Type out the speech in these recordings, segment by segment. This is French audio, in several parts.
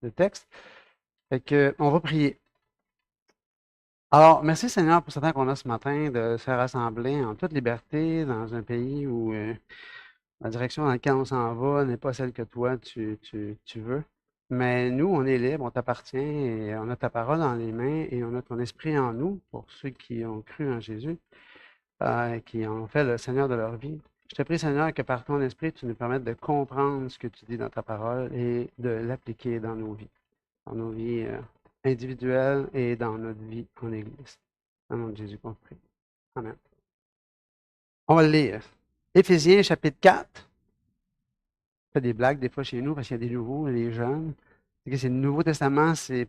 le texte. Fait que, on va prier. Alors, merci Seigneur pour ce temps qu'on a ce matin de se rassembler en toute liberté dans un pays où la direction dans laquelle on s'en va n'est pas celle que toi tu veux. Mais nous, on est libre, on t'appartient et on a ta parole dans les mains et on a ton esprit en nous pour ceux qui ont cru en Jésus, qui ont fait le Seigneur de leur vie. Je te prie, Seigneur, que par ton esprit, tu nous permettes de comprendre ce que tu dis dans ta parole et de l'appliquer dans nos vies individuelles et dans notre vie en Église. Au nom de Jésus qu'on prie. Amen. On va le lire. Éphésiens chapitre 4. On fait des blagues des fois chez nous parce qu'il y a des nouveaux et des jeunes. C'est le Nouveau Testament, c'est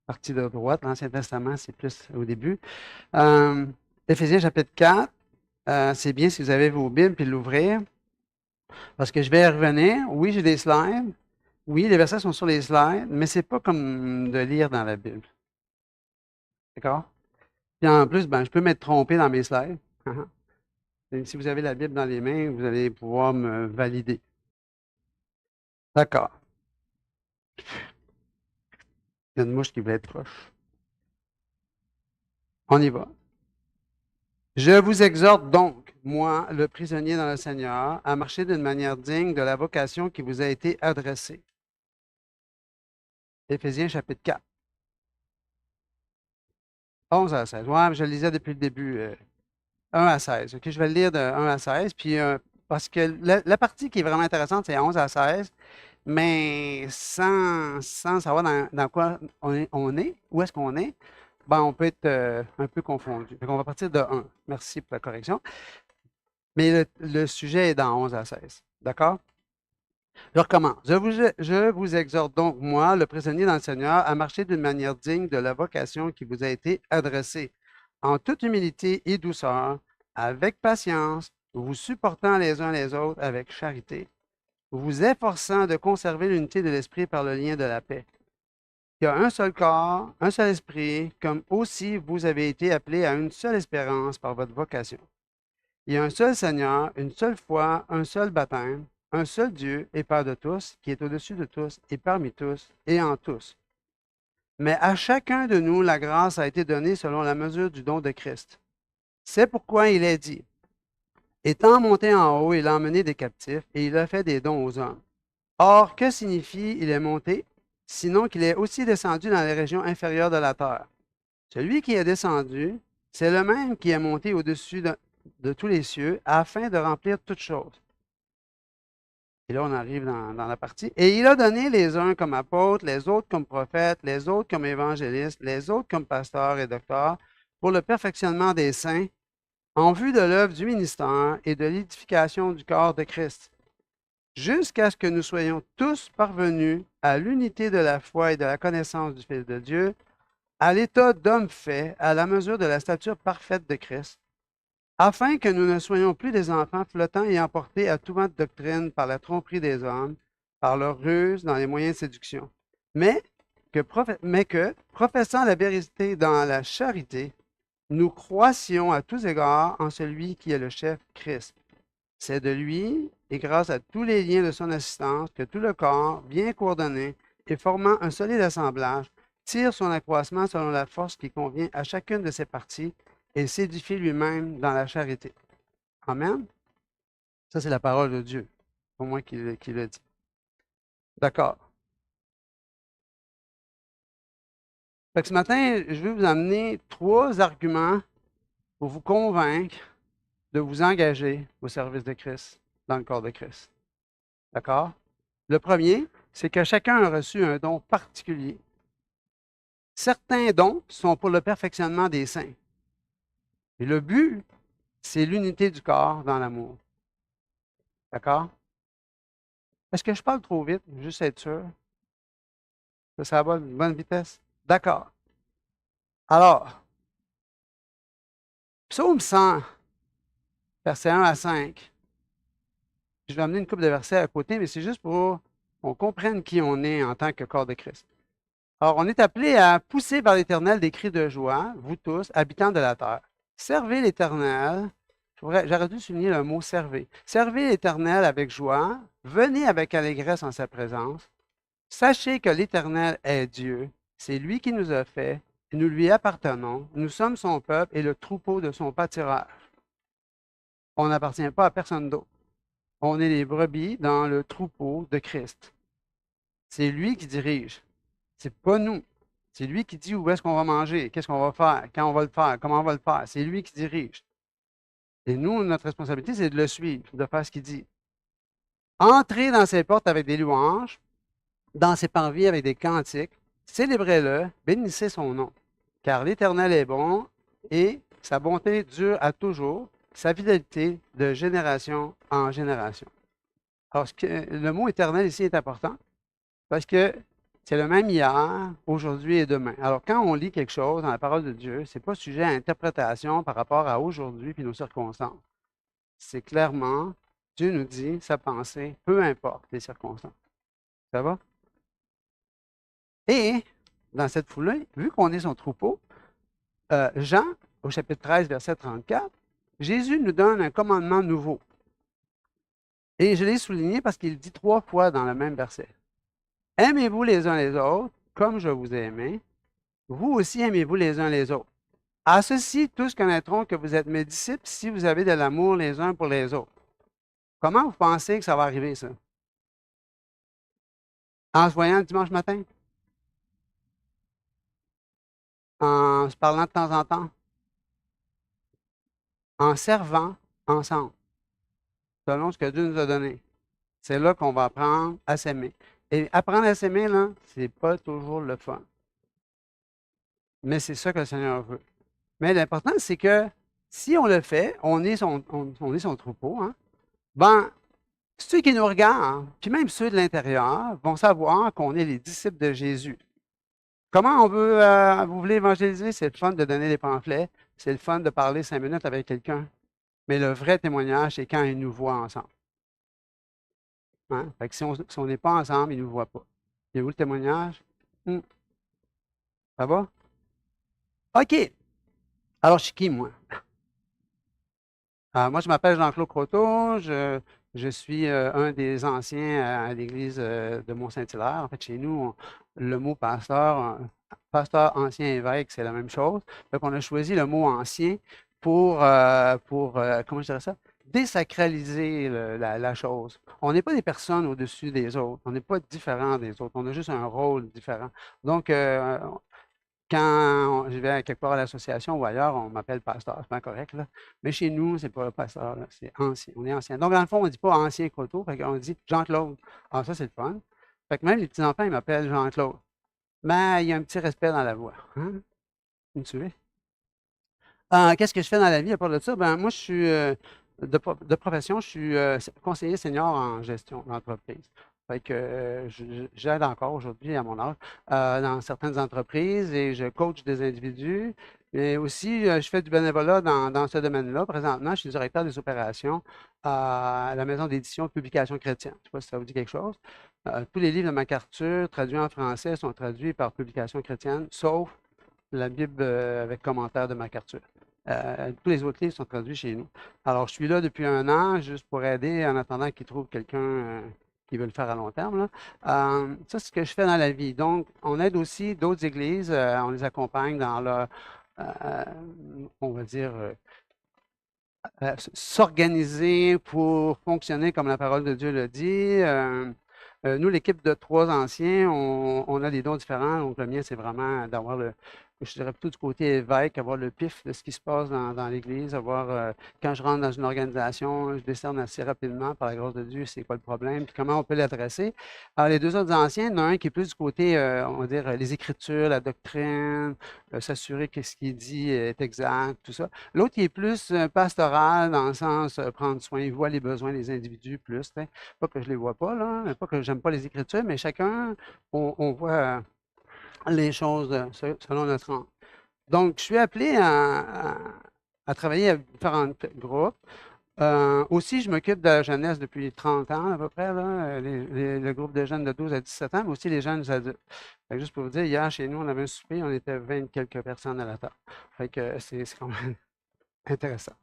partie de droite. L'Ancien Testament, c'est plus au début. Éphésiens chapitre 4. C'est bien si vous avez vos Bibles puis l'ouvrir. Parce que je vais y revenir. Oui, j'ai des slides. Oui, les versets sont sur les slides, mais c'est pas comme de lire dans la Bible. D'accord? Puis en plus, je peux m'être trompé dans mes slides. Et si vous avez la Bible dans les mains, vous allez pouvoir me valider. D'accord. Il y a une mouche qui voulait être proche. On y va. Je vous exhorte donc, moi, le prisonnier dans le Seigneur, à marcher d'une manière digne de la vocation qui vous a été adressée. Éphésiens chapitre 4. 11 à 16. Ouais, je le lisais depuis le début. 1 à 16. OK, je vais le lire de 1 à 16. Puis, parce que la partie qui est vraiment intéressante, c'est 11 à 16. Mais sans savoir dans quoi on est, où est-ce qu'on est, on peut être un peu confondu. Donc, on va partir de 1. Merci pour la correction. Mais le sujet est dans 11 à 16. D'accord? Je recommence. Je vous exhorte donc, moi, le prisonnier dans le Seigneur, à marcher d'une manière digne de la vocation qui vous a été adressée, en toute humilité et douceur, avec patience, vous supportant les uns les autres avec charité, vous efforçant de conserver l'unité de l'esprit par le lien de la paix. Il y a un seul corps, un seul esprit, comme aussi vous avez été appelés à une seule espérance par votre vocation. Il y a un seul Seigneur, une seule foi, un seul baptême, un seul Dieu et Père de tous, qui est au-dessus de tous et parmi tous et en tous. Mais à chacun de nous, la grâce a été donnée selon la mesure du don de Christ. C'est pourquoi il est dit, étant monté en haut, il a emmené des captifs et il a fait des dons aux hommes. Or, que signifie il est monté, sinon qu'il est aussi descendu dans les régions inférieures de la terre? Celui qui est descendu, c'est le même qui est monté au-dessus de tous les cieux, afin de remplir toutes choses. Et là, on arrive dans la partie. Et il a donné les uns comme apôtres, les autres comme prophètes, les autres comme évangélistes, les autres comme pasteurs et docteurs, pour le perfectionnement des saints, en vue de l'œuvre du ministère et de l'édification du corps de Christ, jusqu'à ce que nous soyons tous parvenus à l'unité de la foi et de la connaissance du Fils de Dieu, à l'état d'homme fait, à la mesure de la stature parfaite de Christ, afin que nous ne soyons plus des enfants flottants et emportés à tout vent de doctrine par la tromperie des hommes, par leur ruse dans les moyens de séduction, mais que, professant la vérité dans la charité, nous croissions à tous égards en celui qui est le chef, Christ. C'est de lui, et grâce à tous les liens de son assistance, que tout le corps, bien coordonné et formant un solide assemblage, tire son accroissement selon la force qui convient à chacune de ses parties et s'édifie lui-même dans la charité. Amen. Ça, c'est la parole de Dieu. Pour moi qui le dit. D'accord. Fait que ce matin, je vais vous amener 3 arguments pour vous convaincre de vous engager au service de Christ, dans le corps de Christ. D'accord? Le premier, c'est que chacun a reçu un don particulier. Certains dons sont pour le perfectionnement des saints. Et le but, c'est l'unité du corps dans l'amour. D'accord? Est-ce que je parle trop vite? Juste être sûr. Ça va à une bonne vitesse? D'accord. Alors, psaume 100, versets 1 à 5. Je vais amener une couple de versets à côté, mais c'est juste pour qu'on comprenne qui on est en tant que corps de Christ. Alors, on est appelé à pousser vers l'Éternel des cris de joie, vous tous, habitants de la terre. Servez l'Éternel. J'aurais dû souligner le mot servez. Servez l'Éternel avec joie. Venez avec allégresse en sa présence. Sachez que l'Éternel est Dieu. C'est lui qui nous a fait. Nous lui appartenons. Nous sommes son peuple et le troupeau de son pâturage. On n'appartient pas à personne d'autre. On est les brebis dans le troupeau de Christ. C'est lui qui dirige. C'est pas nous. C'est lui qui dit où est-ce qu'on va manger, qu'est-ce qu'on va faire, quand on va le faire, comment on va le faire. C'est lui qui dirige. Et nous, notre responsabilité, c'est de le suivre, de faire ce qu'il dit. Entrez dans ses portes avec des louanges, dans ses parvis avec des cantiques. Célébrez-le, bénissez son nom. Car l'Éternel est bon et sa bonté dure à toujours, sa fidélité de génération en génération. Alors, le mot éternel ici est important parce que c'est le même hier, aujourd'hui et demain. Alors, quand on lit quelque chose dans la parole de Dieu, ce n'est pas sujet à interprétation par rapport à aujourd'hui et nos circonstances. C'est clairement, Dieu nous dit sa pensée, peu importe les circonstances. Ça va? Et dans cette foulée, vu qu'on est son troupeau, Jean, au chapitre 13, verset 34, Jésus nous donne un commandement nouveau. Et je l'ai souligné parce qu'il dit 3 fois dans le même verset. Aimez-vous les uns les autres, comme je vous ai aimé. Vous aussi aimez-vous les uns les autres. À ceci, tous connaîtront que vous êtes mes disciples si vous avez de l'amour les uns pour les autres. Comment vous pensez que ça va arriver, ça? En se voyant le dimanche matin? En se parlant de temps en temps? En servant ensemble, selon ce que Dieu nous a donné. C'est là qu'on va apprendre à s'aimer. Et apprendre à s'aimer, là, c'est pas toujours le fun. Mais c'est ça que le Seigneur veut. Mais l'important, c'est que si on le fait, on est son troupeau, hein, ben, ceux qui nous regardent, puis même ceux de l'intérieur, vont savoir qu'on est les disciples de Jésus. Comment vous voulez évangéliser? C'est le fun de donner des pamphlets, c'est le fun de parler 5 minutes avec quelqu'un. Mais le vrai témoignage, c'est quand ils nous voient ensemble. Hein? Fait que si on n'est pas ensemble, ils ne nous voient pas. Et où le témoignage? Ça va? OK. Alors, je suis qui, moi? Moi, je m'appelle Jean-Claude Croteau. Je suis un des anciens à l'église de Mont-Saint-Hilaire. En fait, chez nous, le mot pasteur, pasteur, ancien évêque, c'est la même chose. Donc, on a choisi le mot ancien comment je dirais ça? Désacraliser la chose. On n'est pas des personnes au-dessus des autres. On n'est pas différents des autres. On a juste un rôle différent. Donc, quand je vais quelque part à l'association ou ailleurs, on m'appelle pasteur, c'est pas correct, là. Mais chez nous, c'est pas pasteur, là, c'est ancien. On est ancien. Donc, dans le fond, on ne dit pas ancien Croteau, on dit Jean-Claude. Ah, ça, c'est le fun. Fait que même les petits-enfants, ils m'appellent Jean-Claude. Mais il y a un petit respect dans la voix. Hein? Vous me suivez? Qu'est-ce que je fais dans la vie à part de ça? Ben, moi, je suis de profession, je suis conseiller senior en gestion d'entreprise. Fait que j'aide encore aujourd'hui à mon âge dans certaines entreprises et je coach des individus. Mais aussi, je fais du bénévolat dans ce domaine-là. Présentement, je suis directeur des opérations à la maison d'édition de publications chrétiennes. Je ne sais pas si ça vous dit quelque chose. Tous les livres de MacArthur traduits en français sont traduits par publications chrétiennes, sauf la Bible avec commentaire de MacArthur. Tous les autres livres sont traduits chez nous. Alors, je suis là depuis 1 an, juste pour aider en attendant qu'ils trouvent quelqu'un qui veut le faire à long terme, là. Ça, c'est ce que je fais dans la vie. Donc, on aide aussi d'autres églises, on les accompagne dans leur, on va dire, s'organiser pour fonctionner comme la parole de Dieu le dit. Nous, l'équipe de 3 anciens, on a des dons différents. Donc, le mien, c'est vraiment d'avoir je dirais plutôt du côté évêque, avoir le pif de ce qui se passe dans l'Église, quand je rentre dans une organisation, je décerne assez rapidement, par la grâce de Dieu, c'est quoi le problème, puis comment on peut l'adresser. Alors, les 2 autres anciens, il y en a un qui est plus du côté, on va dire, les Écritures, la doctrine, s'assurer que ce qui est dit est exact, tout ça. L'autre, il est plus pastoral, dans le sens prendre soin, il voit les besoins des individus plus. T'sais. Pas que je les vois pas, là, pas que j'aime pas les Écritures, mais chacun, on voit les choses selon notre rang. Donc, je suis appelé à travailler avec différents groupes. Aussi, je m'occupe de la jeunesse depuis 30 ans à peu près, là, le groupe de jeunes de 12 à 17 ans, mais aussi les jeunes adultes. Fait que juste pour vous dire, hier, chez nous, on avait un souper, on était 20 quelques personnes à la table. Fait que c'est quand même intéressant.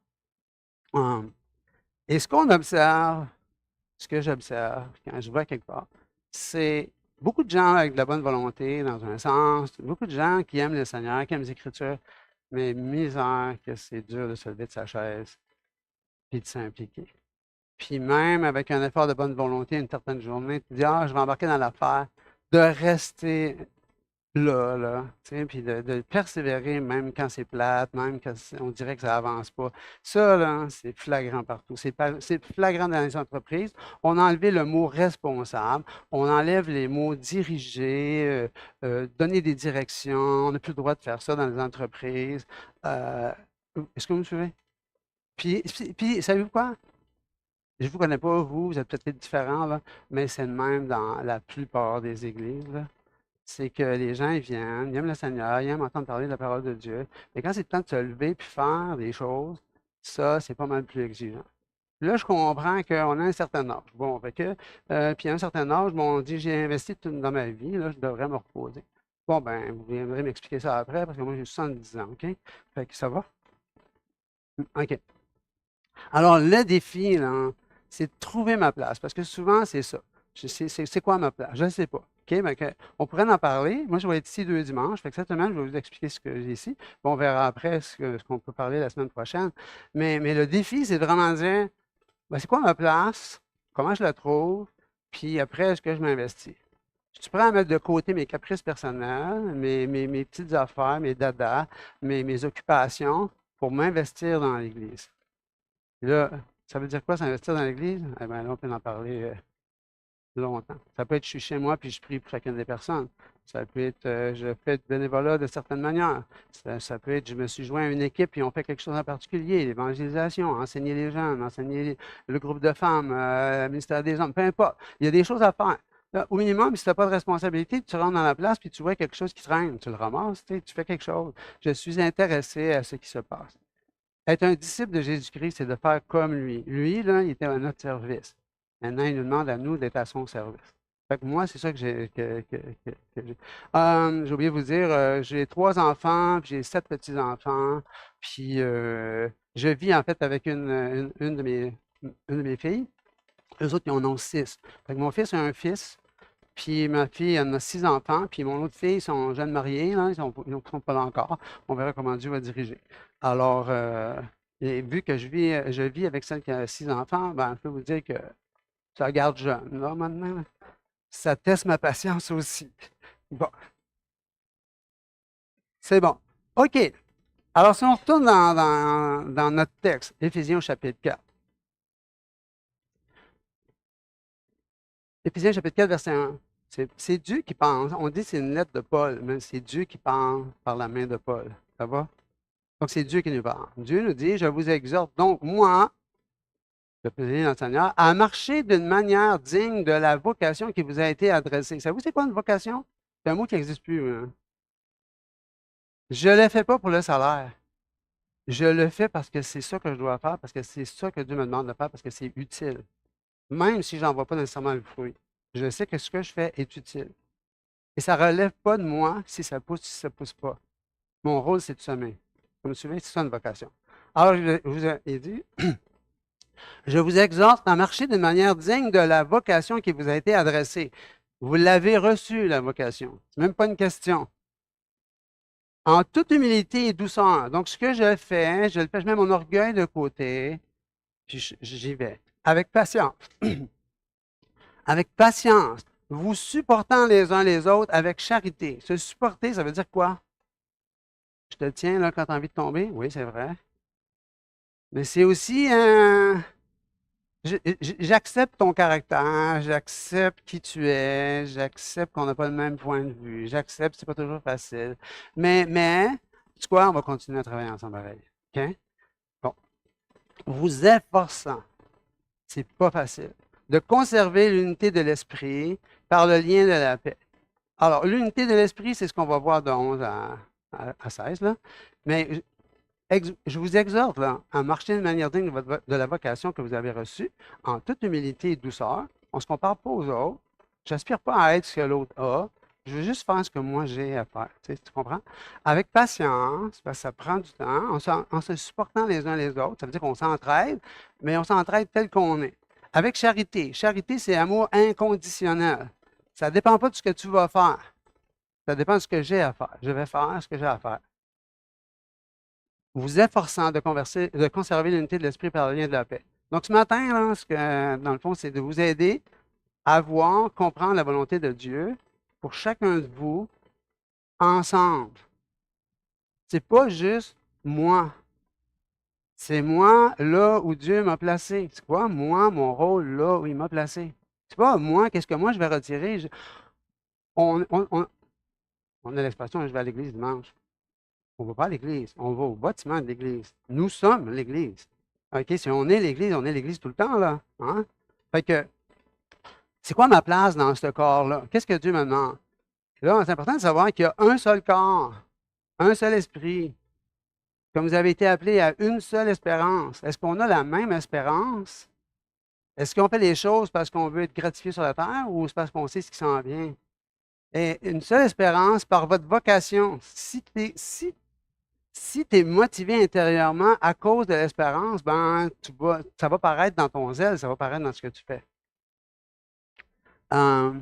Et ce qu'on observe, ce que j'observe quand je vais quelque part, c'est beaucoup de gens avec de la bonne volonté, dans un sens, beaucoup de gens qui aiment le Seigneur, qui aiment les Écritures, mais misère que c'est dur de se lever de sa chaise et de s'impliquer. Puis même avec un effort de bonne volonté, une certaine journée, tu dis, ah, je vais embarquer dans l'affaire, de rester là, tu sais, puis de persévérer même quand c'est plate, même quand on dirait que ça avance pas. Ça, là, c'est flagrant partout. C'est flagrant dans les entreprises. On a enlevé le mot responsable, on enlève les mots diriger, donner des directions. On n'a plus le droit de faire ça dans les entreprises. Euh, Est-ce que vous me suivez? Puis savez-vous quoi? Je ne vous connais pas, vous êtes peut-être différents, là, mais c'est le même dans la plupart des églises, là. C'est que les gens, ils viennent, ils aiment le Seigneur, ils aiment entendre parler de la parole de Dieu. Mais quand c'est le temps de se lever puis faire des choses, ça, c'est pas mal plus exigeant. Là, je comprends qu'on a un certain âge. Bon, fait que, puis à un certain âge, bon, on dit, j'ai investi tout dans ma vie, là, je devrais me reposer. Bon, ben, vous viendrez m'expliquer ça après, parce que moi, j'ai 70 ans, OK? Fait que ça va? OK. Alors, le défi, là, c'est de trouver ma place, parce que souvent, c'est ça. C'est quoi ma place? Je ne sais pas. OK? On pourrait en parler. Moi, je vais être ici 2 dimanches. Fait que cette semaine, je vais vous expliquer ce que j'ai ici. Bon, on verra après ce qu'on peut parler la semaine prochaine. Mais le défi, c'est vraiment de dire, ben, c'est quoi ma place? Comment je la trouve? Puis après, est-ce que je m'investis? Je suis prêt à mettre de côté mes caprices personnels, mes petites affaires, mes dadas, mes occupations pour m'investir dans l'Église. Là, ça veut dire quoi s'investir dans l'Église? Eh bien, là, on peut en parler longtemps. Ça peut être, je suis chez moi puis je prie pour chacune des personnes. Ça peut être, je fais du bénévolat de certaines manières. Ça peut être, je me suis joint à une équipe et on fait quelque chose en particulier, l'évangélisation, enseigner les jeunes, enseigner le groupe de femmes, le ministère des hommes, peu importe. Il y a des choses à faire. Là, au minimum, si tu n'as pas de responsabilité, tu rentres dans la place puis tu vois quelque chose qui traîne, tu le ramasses, tu fais quelque chose. Je suis intéressé à ce qui se passe. Être un disciple de Jésus-Christ, c'est de faire comme lui. Lui, là, il était à notre service. Maintenant, il nous demande à nous d'être à son service. Fait que moi, c'est ça que j'ai. J'ai j'ai oublié de vous dire, j'ai 3 enfants, puis j'ai 7 petits-enfants, puis je vis en fait avec une de mes filles. Eux autres, ils en ont 6. Fait que mon fils a un fils, puis ma fille en a 6 enfants, puis mon autre fille, ils sont jeunes mariés, là, ils ne sont pas là encore. On verra comment Dieu va diriger. Alors, et vu que je vis avec celle qui a 6 enfants, ben, je peux vous dire que ça garde jeune, là, maintenant. Là. Ça teste ma patience aussi. Bon, c'est bon. OK. Alors, si on retourne dans notre texte, Éphésiens au chapitre 4. Éphésiens chapitre 4, verset 1. C'est Dieu qui pense. On dit que c'est une lettre de Paul, mais c'est Dieu qui parle par la main de Paul. Ça va? Donc, c'est Dieu qui nous parle. Dieu nous dit, je vous exhorte donc, moi, le prisonnier dans le Seigneur, à marcher d'une manière digne de la vocation qui vous a été adressée. Savez-vous, c'est quoi une vocation? C'est un mot qui n'existe plus. Hein? Je ne le fais pas pour le salaire. Je le fais parce que c'est ça que je dois faire, parce que c'est ça que Dieu me demande de faire, parce que c'est utile. Même si je n'en vois pas nécessairement le fruit. Je sais que ce que je fais est utile. Et ça ne relève pas de moi si ça pousse, si ça ne pousse pas. Mon rôle, c'est de semer. Vous me suivez? C'est ça une vocation. Alors, je vous ai dit, je vous exhorte à marcher d'une manière digne de la vocation qui vous a été adressée. Vous l'avez reçue, la vocation. Ce n'est même pas une question. En toute humilité et douceur. Donc, ce que je fais, je le fais, je mets mon orgueil de côté, puis j'y vais. Avec patience. Avec patience. Vous supportant les uns les autres avec charité. Se supporter, ça veut dire quoi? Je te tiens là quand tu as envie de tomber? Oui, c'est vrai. Mais c'est aussi un. J'accepte ton caractère, j'accepte qui tu es, j'accepte qu'on n'a pas le même point de vue, j'accepte que c'est pas toujours facile. Mais, tu sais quoi, on va continuer à travailler ensemble pareil. OK? Bon. Vous efforçant, c'est pas facile, de conserver l'unité de l'esprit par le lien de la paix. Alors, l'unité de l'esprit, c'est ce qu'on va voir de 11 à 16, là. Mais je vous exhorte là, à marcher de manière digne de la vocation que vous avez reçue, en toute humilité et douceur. On ne se compare pas aux autres. Je n'aspire pas à être ce que l'autre a. Je veux juste faire ce que moi j'ai à faire. Tu comprends? Avec patience, parce que ça prend du temps, en se supportant les uns les autres. Ça veut dire qu'on s'entraide, mais on s'entraide tel qu'on est. Avec charité. Charité, c'est amour inconditionnel. Ça ne dépend pas de ce que tu vas faire. Ça dépend de ce que j'ai à faire. Je vais faire ce que j'ai à faire. Vous efforçant de conserver l'unité de l'esprit par le lien de la paix. Donc, ce matin, là, dans le fond, c'est de vous aider à voir, comprendre la volonté de Dieu pour chacun de vous ensemble. C'est pas juste moi. C'est moi là où Dieu m'a placé. C'est quoi, moi, mon rôle là où il m'a placé? C'est pas moi, qu'est-ce que moi je vais retirer? On, on, on, on a l'expression, je vais à l'église dimanche. On ne va pas à l'église, on va au bâtiment de l'église. Nous sommes l'église. OK, si on est l'église tout le temps, là. Hein? Fait que, c'est quoi ma place dans ce corps-là? Qu'est-ce que Dieu me demande? Là, c'est important de savoir qu'il y a un seul corps, un seul esprit. Comme vous avez été appelés à une seule espérance. Est-ce qu'on a la même espérance? Est-ce qu'on fait les choses parce qu'on veut être gratifié sur la terre ou c'est parce qu'on sait ce qui s'en vient? Et une seule espérance par votre vocation. Si tu es motivé intérieurement à cause de l'espérance, ben, ça va paraître dans ton zèle, ça va paraître dans ce que tu fais. Il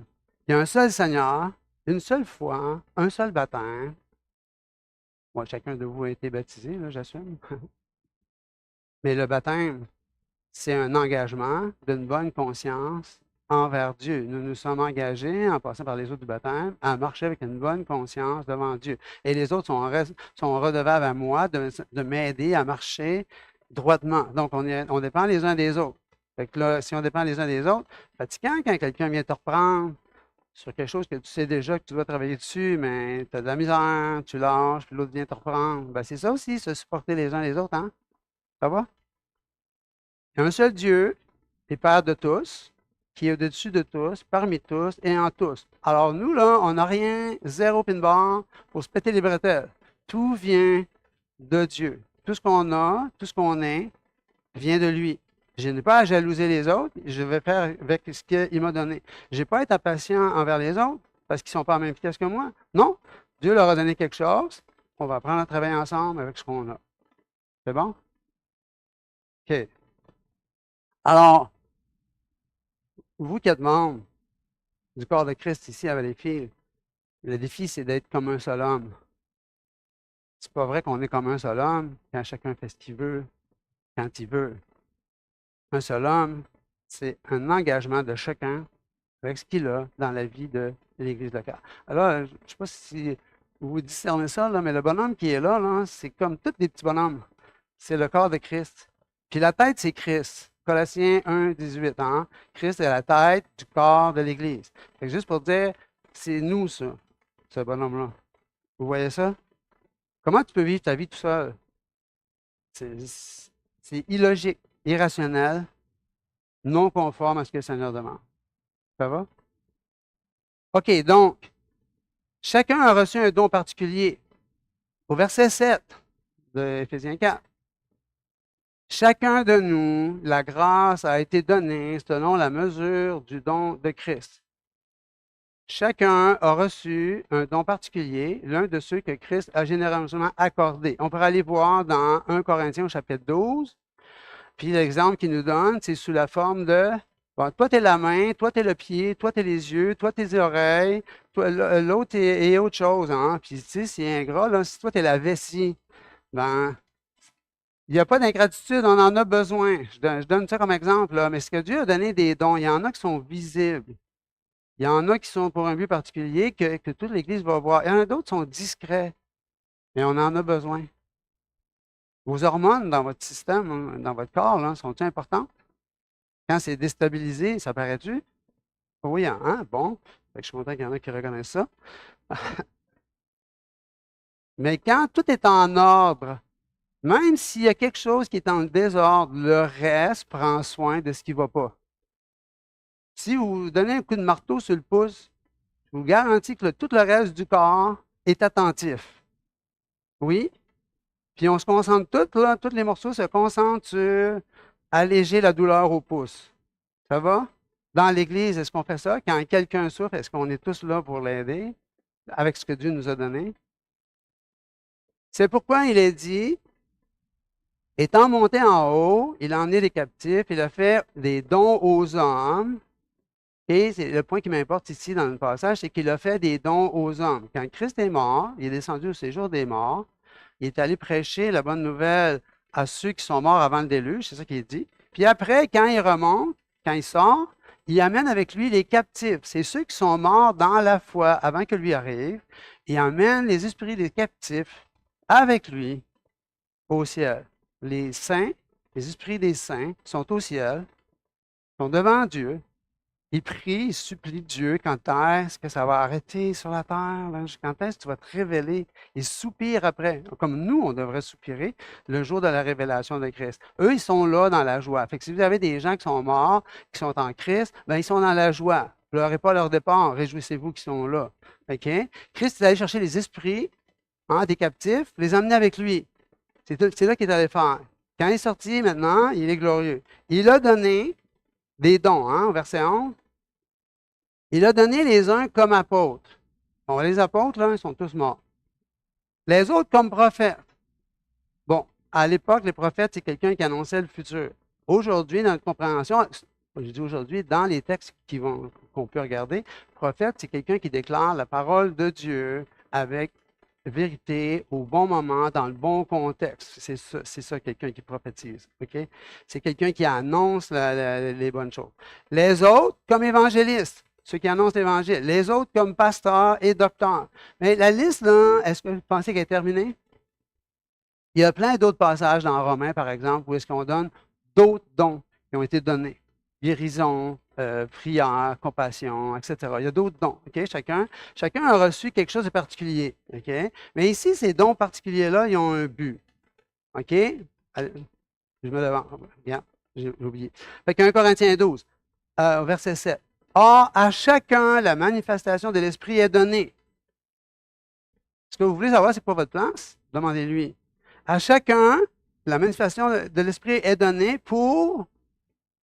y a un seul Seigneur, une seule foi, un seul baptême. Moi, chacun de vous a été baptisé, là, j'assume. Mais le baptême, c'est un engagement d'une bonne conscience envers Dieu. Nous nous sommes engagés, en passant par les eaux du baptême, à marcher avec une bonne conscience devant Dieu. Et les autres sont redevables à moi de m'aider à marcher droitement. Donc, on dépend les uns des autres. Fait que là, si on dépend les uns des autres, fatigant quand quelqu'un vient te reprendre sur quelque chose que tu sais déjà que tu dois travailler dessus, mais tu as de la misère, tu lâches, puis l'autre vient te reprendre. Ben, c'est ça aussi, se supporter les uns les autres, hein? Ça va? Il y a un seul Dieu, et Père de tous, qui est au-dessus de tous, parmi tous et en tous. Alors nous, là, on n'a rien, zéro pin bar pour se péter les bretelles. Tout vient de Dieu. Tout ce qu'on a, tout ce qu'on est, vient de lui. Je n'ai pas à jalouser les autres, je vais faire avec ce qu'il m'a donné. Je n'ai pas à être impatient envers les autres parce qu'ils ne sont pas à la même vitesse que moi. Non, Dieu leur a donné quelque chose, on va apprendre à travailler ensemble avec ce qu'on a. C'est bon? OK. Alors, vous qui êtes membres du corps de Christ ici avec les filles, le défi, c'est d'être comme un seul homme. C'est pas vrai qu'on est comme un seul homme quand chacun fait ce qu'il veut, quand il veut. Un seul homme, c'est un engagement de chacun avec ce qu'il a dans la vie de l'Église locale. Alors, je ne sais pas si vous discernez ça, là, mais le bonhomme qui est là, c'est comme tous les petits bonhommes. C'est le corps de Christ. Puis la tête, c'est Christ. Colossiens 1, 18. Hein? Christ est la tête du corps de l'Église. Juste pour dire, c'est nous, ça, ce bonhomme-là. Vous voyez ça? Comment tu peux vivre ta vie tout seul? C'est illogique, irrationnel, non conforme à ce que le Seigneur demande. Ça va? OK, donc, chacun a reçu un don particulier. Au verset 7 de Éphésiens 4. Chacun de nous, la grâce a été donnée selon la mesure du don de Christ. Chacun a reçu un don particulier, l'un de ceux que Christ a généreusement accordé. On pourrait aller voir dans 1 Corinthiens au chapitre 12. Puis l'exemple qu'il nous donne, c'est sous la forme de, bon, toi, tu es la main, toi, tu es le pied, toi, tu es les yeux, toi, tu es les oreilles, l'autre est autre chose. Hein? Puis, tu sais, c'est ingrat, là, si toi, tu es la vessie, ben, il n'y a pas d'ingratitude, on en a besoin. Je donne ça comme exemple, là, mais ce que Dieu a donné des dons, il y en a qui sont visibles. Il y en a qui sont pour un but particulier que toute l'Église va voir. Il y en a d'autres qui sont discrets, mais on en a besoin. Vos hormones dans votre système, dans votre corps, là, sont-elles importantes? Quand c'est déstabilisé, ça paraît-tu? Oui, hein? Bon. Fait que je suis content qu'il y en a qui reconnaissent ça. Mais quand tout est en ordre, même s'il y a quelque chose qui est en désordre, le reste prend soin de ce qui ne va pas. Si vous donnez un coup de marteau sur le pouce, je vous garantis que tout le reste du corps est attentif. Oui? Puis on se concentre tous les morceaux se concentrent sur alléger la douleur au pouce. Ça va? Dans l'Église, est-ce qu'on fait ça? Quand quelqu'un souffre, est-ce qu'on est tous là pour l'aider avec ce que Dieu nous a donné? C'est pourquoi il est dit, étant monté en haut, il a emmené les captifs, il a fait des dons aux hommes. Et c'est le point qui m'importe ici dans le passage, c'est qu'il a fait des dons aux hommes. Quand Christ est mort, il est descendu au séjour des morts, il est allé prêcher la bonne nouvelle à ceux qui sont morts avant le déluge, c'est ça qu'il dit. Puis après, quand il remonte, quand il sort, il amène avec lui les captifs. C'est ceux qui sont morts dans la foi avant que lui arrive. Il amène les esprits des captifs avec lui au ciel. Les saints, les esprits des saints sont au ciel, sont devant Dieu. Ils prient, ils supplient Dieu quand est-ce que ça va arrêter sur la terre, là? Quand est-ce que tu vas te révéler? Ils soupirent après, comme nous, on devrait soupirer le jour de la révélation de Christ. Eux, ils sont là dans la joie. Fait que si vous avez des gens qui sont morts, qui sont en Christ, ben, ils sont dans la joie. Ne pleurez pas leur départ, réjouissez-vous qu'ils sont là. OK? Christ est allé chercher les esprits des captifs, les emmener avec lui. C'est là qu'il est allé faire. Quand il est sorti, maintenant, il est glorieux. Il a donné des dons, au verset 11. Il a donné les uns comme apôtres. Bon, les apôtres, là, ils sont tous morts. Les autres comme prophètes. Bon, à l'époque, les prophètes, c'est quelqu'un qui annonçait le futur. Aujourd'hui, dans notre compréhension, je dis aujourd'hui, dans les textes qu'on peut regarder, prophète, c'est quelqu'un qui déclare la parole de Dieu avec vérité au bon moment, dans le bon contexte. C'est ça quelqu'un qui prophétise. OK? C'est quelqu'un qui annonce les bonnes choses. Les autres, comme évangélistes, ceux qui annoncent l'Évangile. Les autres, comme pasteurs et docteurs. Mais la liste, là, est-ce que vous pensez qu'elle est terminée? Il y a plein d'autres passages dans Romains, par exemple, où est-ce qu'on donne d'autres dons qui ont été donnés. Guérison, prière, compassion, etc. Il y a d'autres dons. OK? Chacun a reçu quelque chose de particulier. OK? Mais ici, ces dons particuliers-là, ils ont un but. OK? Allez, je me devance. Bien, j'ai oublié. Fait que 1 Corinthiens 12, verset 7. Or, à chacun, la manifestation de l'Esprit est donnée. Ce que vous voulez savoir, c'est quoi votre place? Demandez-lui. À chacun, la manifestation de l'Esprit est donnée pour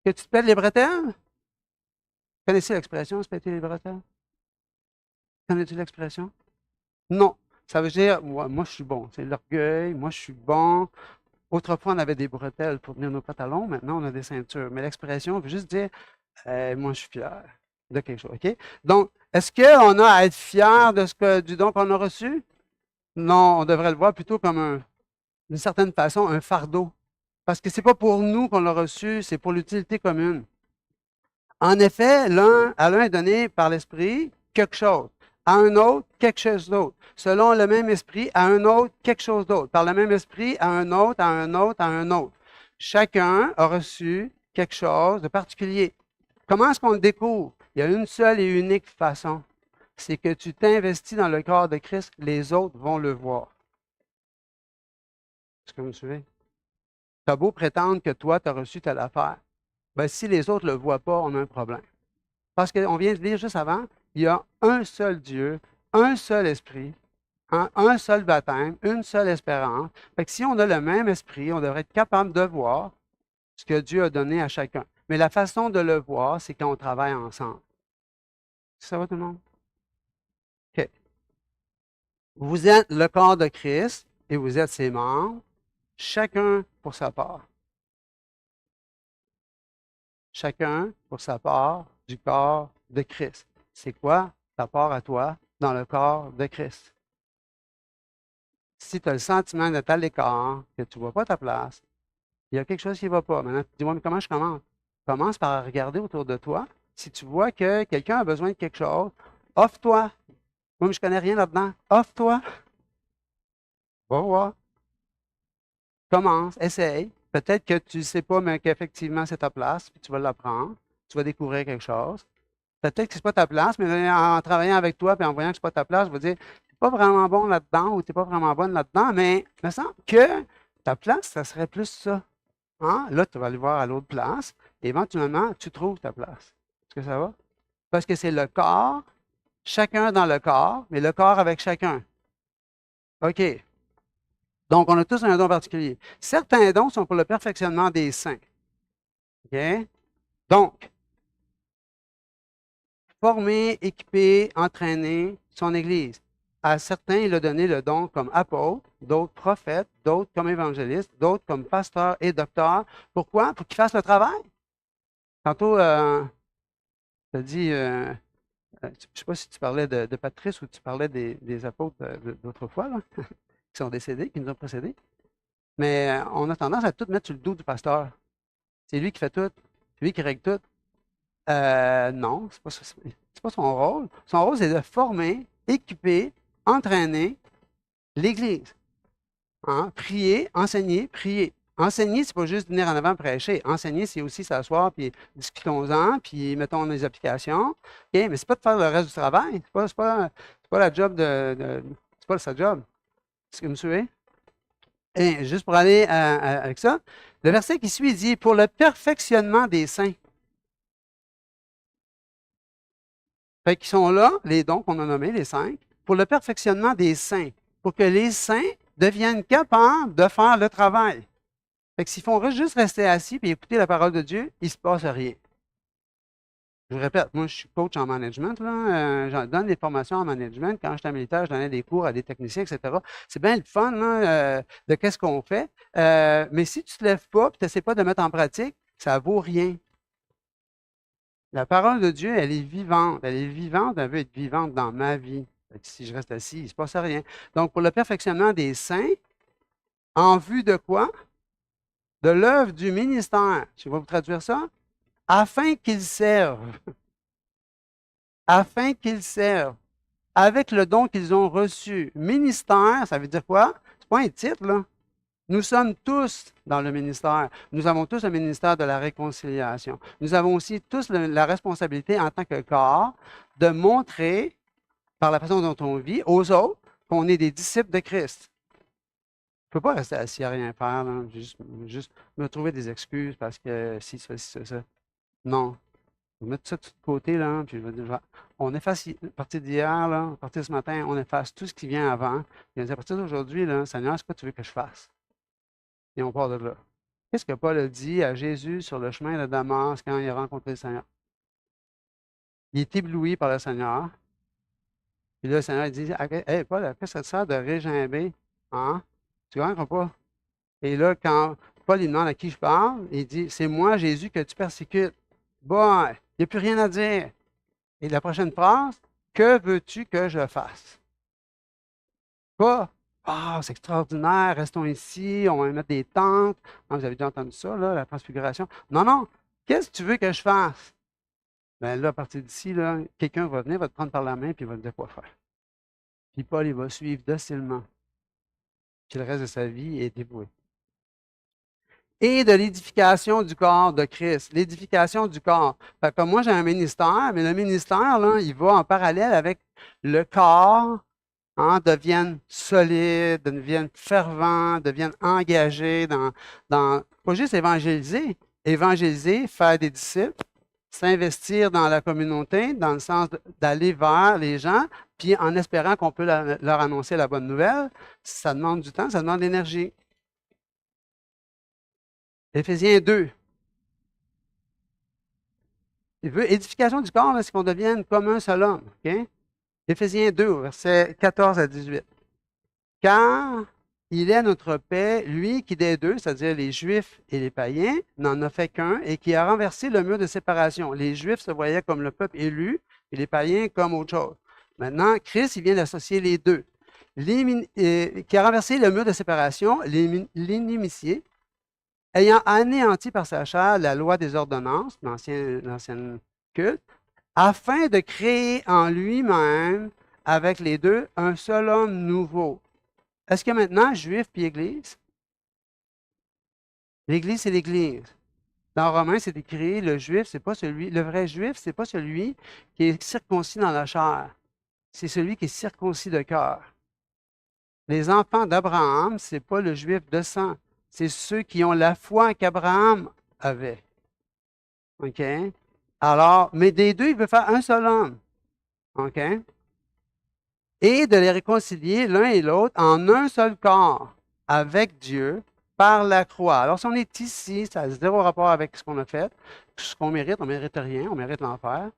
que tu te pètes les bretelles. Connaissez l'expression, se péter les bretelles? Connais-tu l'expression? Non. Ça veut dire, moi je suis bon. C'est l'orgueil, moi je suis bon. Autrefois, on avait des bretelles pour tenir nos pantalons. Maintenant, on a des ceintures. Mais l'expression veut juste dire, moi je suis fier de quelque chose. OK? Donc, est-ce qu'on a à être fier du don qu'on a reçu? Non, on devrait le voir plutôt comme d'une certaine façon, un fardeau. Parce que ce n'est pas pour nous qu'on l'a reçu, c'est pour l'utilité commune. En effet, à l'un est donné par l'Esprit quelque chose, à un autre quelque chose d'autre. Selon le même Esprit, à un autre quelque chose d'autre. Par le même Esprit, à un autre, à un autre, à un autre. Chacun a reçu quelque chose de particulier. Comment est-ce qu'on le découvre? Il y a une seule et unique façon. C'est que tu t'investis dans le corps de Christ, les autres vont le voir. Est-ce que vous me suivez? Tu as beau prétendre que toi, tu as reçu telle affaire. Ben, si les autres ne le voient pas, on a un problème. Parce qu'on vient de dire juste avant, il y a un seul Dieu, un seul esprit, un seul baptême, une seule espérance. Fait que si on a le même esprit, on devrait être capable de voir ce que Dieu a donné à chacun. Mais la façon de le voir, c'est quand on travaille ensemble. Ça va tout le monde? OK. Vous êtes le corps de Christ et vous êtes ses membres, chacun pour sa part. Chacun pour sa part du corps de Christ. C'est quoi ta part à toi dans le corps de Christ? Si tu as le sentiment d'être à l'écart, que tu ne vois pas ta place, il y a quelque chose qui ne va pas. Maintenant, dis-moi, mais comment je commence? Commence par regarder autour de toi. Si tu vois que quelqu'un a besoin de quelque chose, offre-toi. Moi, je ne connais rien là-dedans. Offre-toi. Va voir. Commence, essaye. Peut-être que tu ne sais pas, mais qu'effectivement, c'est ta place, puis tu vas l'apprendre. Tu vas découvrir quelque chose. Peut-être que ce n'est pas ta place, mais en travaillant avec toi et en voyant que ce n'est pas ta place, je vais dire, tu n'es pas vraiment bon là-dedans ou tu n'es pas vraiment bonne là-dedans, mais il me semble que ta place, ça serait plus ça. Là, tu vas aller voir à l'autre place et éventuellement, tu trouves ta place. Est-ce que ça va? Parce que c'est le corps, chacun dans le corps, mais le corps avec chacun. OK. Donc, on a tous un don particulier. Certains dons sont pour le perfectionnement des saints. OK? Donc, former, équiper, entraîner son Église. À certains, il a donné le don comme apôtre, d'autres prophètes, d'autres comme évangélistes, d'autres comme pasteurs et docteurs. Pourquoi? Pour qu'ils fassent le travail. Tantôt, Tu as dit, je ne sais pas si tu parlais de Patrice ou tu parlais des apôtres d'autres fois, là, qui sont décédés, qui nous ont précédés. Mais on a tendance à tout mettre sur le dos du pasteur. C'est lui qui fait tout, c'est lui qui règle tout. Non, c'est pas son rôle. Son rôle, c'est de former, équiper, entraîner l'Église. Hein? Prier, enseigner, prier. Enseigner, c'est pas juste venir en avant prêcher. Enseigner, c'est aussi s'asseoir, puis discutons-en, puis mettons les applications. OK? Mais c'est pas de faire le reste du travail. C'est pas la job c'est pas sa job. Est-ce que vous me suivez? Et juste pour aller avec ça, le verset qui suit dit, pour le perfectionnement des saints. Fait qu'ils sont là, les dons qu'on a nommés, les 5, pour le perfectionnement des saints, pour que les saints deviennent capables de faire le travail. Fait que s'ils font juste rester assis et écouter la parole de Dieu, il ne se passe rien. Je vous répète, moi, je suis coach en management, là, j'en donne des formations en management. Quand j'étais militaire, je donnais des cours à des techniciens, etc. C'est bien le fun là, de qu'est-ce qu'on fait. Mais si tu ne te lèves pas et tu n'essaies pas de mettre en pratique, ça ne vaut rien. La parole de Dieu, elle est vivante. Elle est vivante, elle veut être vivante dans ma vie. Si je reste assis, il ne se passe rien. Donc, pour le perfectionnement des saints, en vue de quoi? De l'œuvre du ministère. Je vais vous traduire ça. Afin qu'ils servent. Afin qu'ils servent. Avec le don qu'ils ont reçu. Ministère, ça veut dire quoi? Ce n'est pas un titre, là. Nous sommes tous dans le ministère. Nous avons tous le ministère de la réconciliation. Nous avons aussi tous la responsabilité en tant que corps de montrer, par la façon dont on vit, aux autres qu'on est des disciples de Christ. Je ne peux pas rester assis à rien faire, là, juste me trouver des excuses parce que si, ça. Non. Je vais mettre ça de côté, là, puis je vais dire, on efface, à partir d'hier, là, à partir de ce matin, on efface tout ce qui vient avant. Et on dit, à partir d'aujourd'hui, là, Seigneur, c'est quoi tu veux que je fasse? Et on part de là. Qu'est-ce que Paul a dit à Jésus sur le chemin de Damas quand il a rencontré le Seigneur? Il est ébloui par le Seigneur. Puis là, le Seigneur dit, hey, Paul, qu'est-ce que ça te sert de régimber? Hein? Tu ne comprends pas? Et là, quand Paul lui demande à qui je parle, il dit, c'est moi, Jésus, que tu persécutes. Bon, il n'y a plus rien à dire. Et la prochaine phrase, que veux-tu que je fasse? Pas, ah, c'est extraordinaire, restons ici, on va mettre des tentes. Ah, vous avez déjà entendu ça, là, la transfiguration. Non, non, qu'est-ce que tu veux que je fasse? Bien là, à partir d'ici, là, quelqu'un va venir, va te prendre par la main, puis il va te dire quoi faire. Puis Paul, il va suivre docilement. Puis le reste de sa vie est dévoué. Et de l'édification du corps de Christ. L'édification du corps. Fait que moi, j'ai un ministère, mais le ministère, là, il va en parallèle avec le corps, hein, deviennent solides, deviennent fervents, deviennent engagés pas juste évangéliser, faire des disciples, s'investir dans la communauté, dans le sens d'aller vers les gens, puis en espérant qu'on peut leur annoncer la bonne nouvelle. Ça demande du temps, ça demande de l'énergie. Éphésiens 2. Il veut édification du corps, c'est qu'on devienne comme un seul homme. Okay? Éphésiens 2, versets 14 à 18. Car il est notre paix, lui qui des deux, c'est-à-dire les Juifs et les païens, n'en a fait qu'un et qui a renversé le mur de séparation. Les Juifs se voyaient comme le peuple élu et les païens comme autre chose. Maintenant, Christ, il vient d'associer les deux. Qui a renversé le mur de séparation, l'inimitié, ayant anéanti par sa chair la loi des ordonnances, l'ancien culte, afin de créer en lui-même, avec les deux, un seul homme nouveau. Est-ce que maintenant, juif puis Église? L'Église, c'est l'Église. Dans Romains, c'est écrit, le juif, c'est pas celui, le vrai juif, c'est pas celui qui est circoncis dans la chair. C'est celui qui est circoncis de cœur. Les enfants d'Abraham, c'est pas le juif de sang. C'est ceux qui ont la foi qu'Abraham avait. OK? Alors, mais des deux, il veut faire un seul homme. OK? Et de les réconcilier l'un et l'autre en un seul corps avec Dieu par la croix. Alors, si on est ici, ça a zéro rapport avec ce qu'on a fait, ce qu'on mérite, on ne mérite rien, on mérite l'enfer.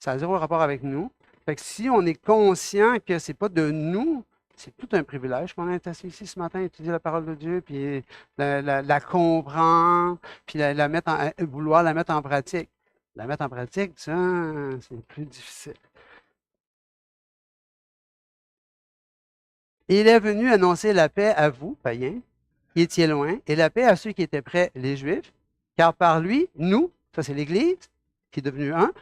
Ça a zéro rapport avec nous. Fait que si on est conscient que ce n'est pas de nous, c'est tout un privilège qu'on est assis ici ce matin, étudier la parole de Dieu, puis la comprendre, puis vouloir la mettre en pratique. La mettre en pratique, ça, c'est plus difficile. Il est venu annoncer la paix à vous, païens, qui étiez loin, et la paix à ceux qui étaient près, les Juifs, car par lui, nous, ça c'est l'Église, qui est devenue un,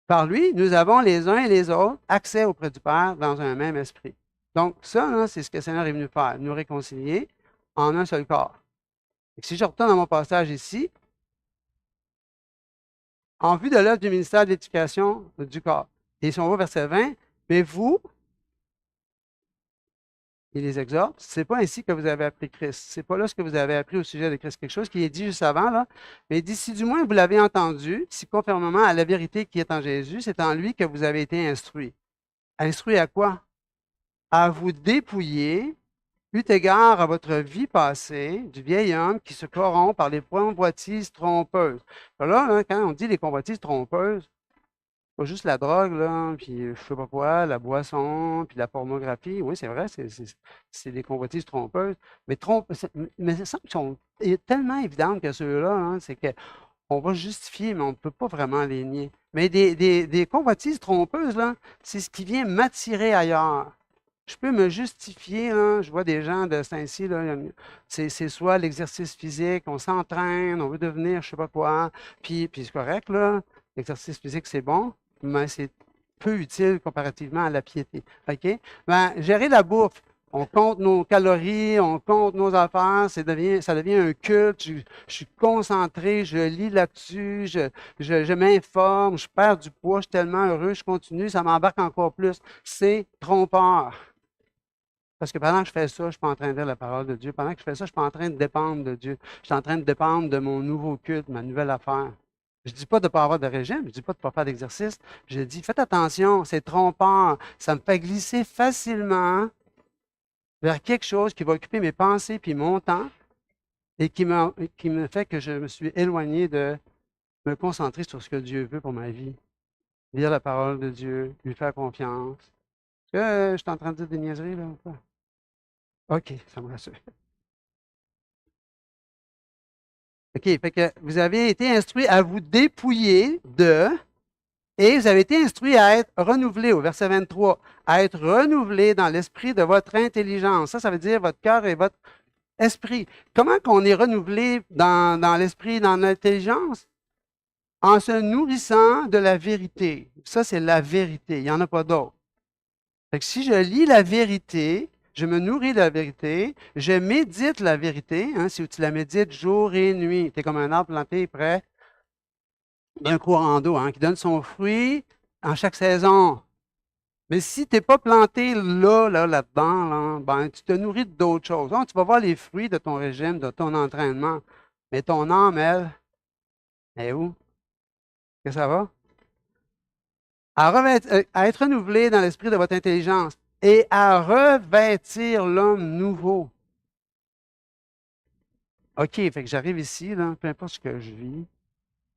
par lui, nous avons les uns et les autres accès auprès du Père dans un même esprit. Donc, ça, là, c'est ce que le Seigneur est venu faire, nous réconcilier en un seul corps. Et si je retourne dans mon passage ici, en vue de l'œuvre du ministère de l'Éducation du corps. Et si on va au verset 20, mais vous, il les exhorte, c'est pas ainsi que vous avez appris Christ. C'est pas là ce que vous avez appris au sujet de Christ. Quelque chose qui est dit juste avant, là. Mais il dit, si du moins vous l'avez entendu, si conformément à la vérité qui est en Jésus, c'est en lui que vous avez été instruits. Instruits à quoi? À vous dépouiller, eu égard à votre vie passée, du vieil homme qui se corrompt par les convoitises trompeuses. Là, hein, quand on dit les convoitises trompeuses, pas juste la drogue, là, puis je sais pas quoi, la boisson, puis la pornographie. Oui, c'est vrai, c'est des convoitises trompeuses. Mais, ça me sont tellement évidentes que ceux-là, hein, c'est qu'on va justifier, mais on ne peut pas vraiment les nier. Mais des convoitises trompeuses, là, c'est ce qui vient m'attirer ailleurs. Je peux me justifier, là, je vois des gens de Saint-Cy, c'est soit l'exercice physique, on s'entraîne, on veut devenir je sais pas quoi, puis c'est correct, là, l'exercice physique, c'est bon, mais c'est peu utile comparativement à la piété. OK? Ben, gérer la bouffe, on compte nos calories, on compte nos affaires, ça devient un culte, je suis concentré, je lis là-dessus, je m'informe, je perds du poids, je suis tellement heureux, je continue, ça m'embarque encore plus. C'est trompeur. Parce que pendant que je fais ça, je ne suis pas en train de dire la parole de Dieu. Pendant que je fais ça, je ne suis pas en train de dépendre de Dieu. Je suis en train de dépendre de mon nouveau culte, ma nouvelle affaire. Je ne dis pas de ne pas avoir de régime, je ne dis pas de ne pas faire d'exercice. Je dis, faites attention, c'est trompeur. Ça me fait glisser facilement vers quelque chose qui va occuper mes pensées puis mon temps et qui me fait que je me suis éloigné de me concentrer sur ce que Dieu veut pour ma vie. Lire la parole de Dieu, lui faire confiance. Est-ce que je suis en train de dire des niaiseries, là, ou pas? OK, ça me rassure. OK, fait que vous avez été instruit à vous dépouiller de, et vous avez été instruit à être renouvelé, au verset 23, à être renouvelé dans l'esprit de votre intelligence. Ça veut dire votre cœur et votre esprit. Comment qu'on est renouvelé dans l'esprit, dans l'intelligence? En se nourrissant de la vérité. Ça, c'est la vérité. Il n'y en a pas d'autre. Fait que si je lis la vérité, je me nourris de la vérité, je médite la vérité, hein, si tu la médites jour et nuit, tu es comme un arbre planté près d'un courant d'eau, hein, qui donne son fruit en chaque saison. Mais si tu n'es pas planté là-dedans, là, ben, tu te nourris d'autres choses. Donc, tu vas voir les fruits de ton régime, de ton entraînement. Mais ton âme, elle est où? Que ça va? À être renouvelé dans l'esprit de votre intelligence et à revêtir l'homme nouveau. OK, fait que j'arrive ici, là, peu importe ce que je vis,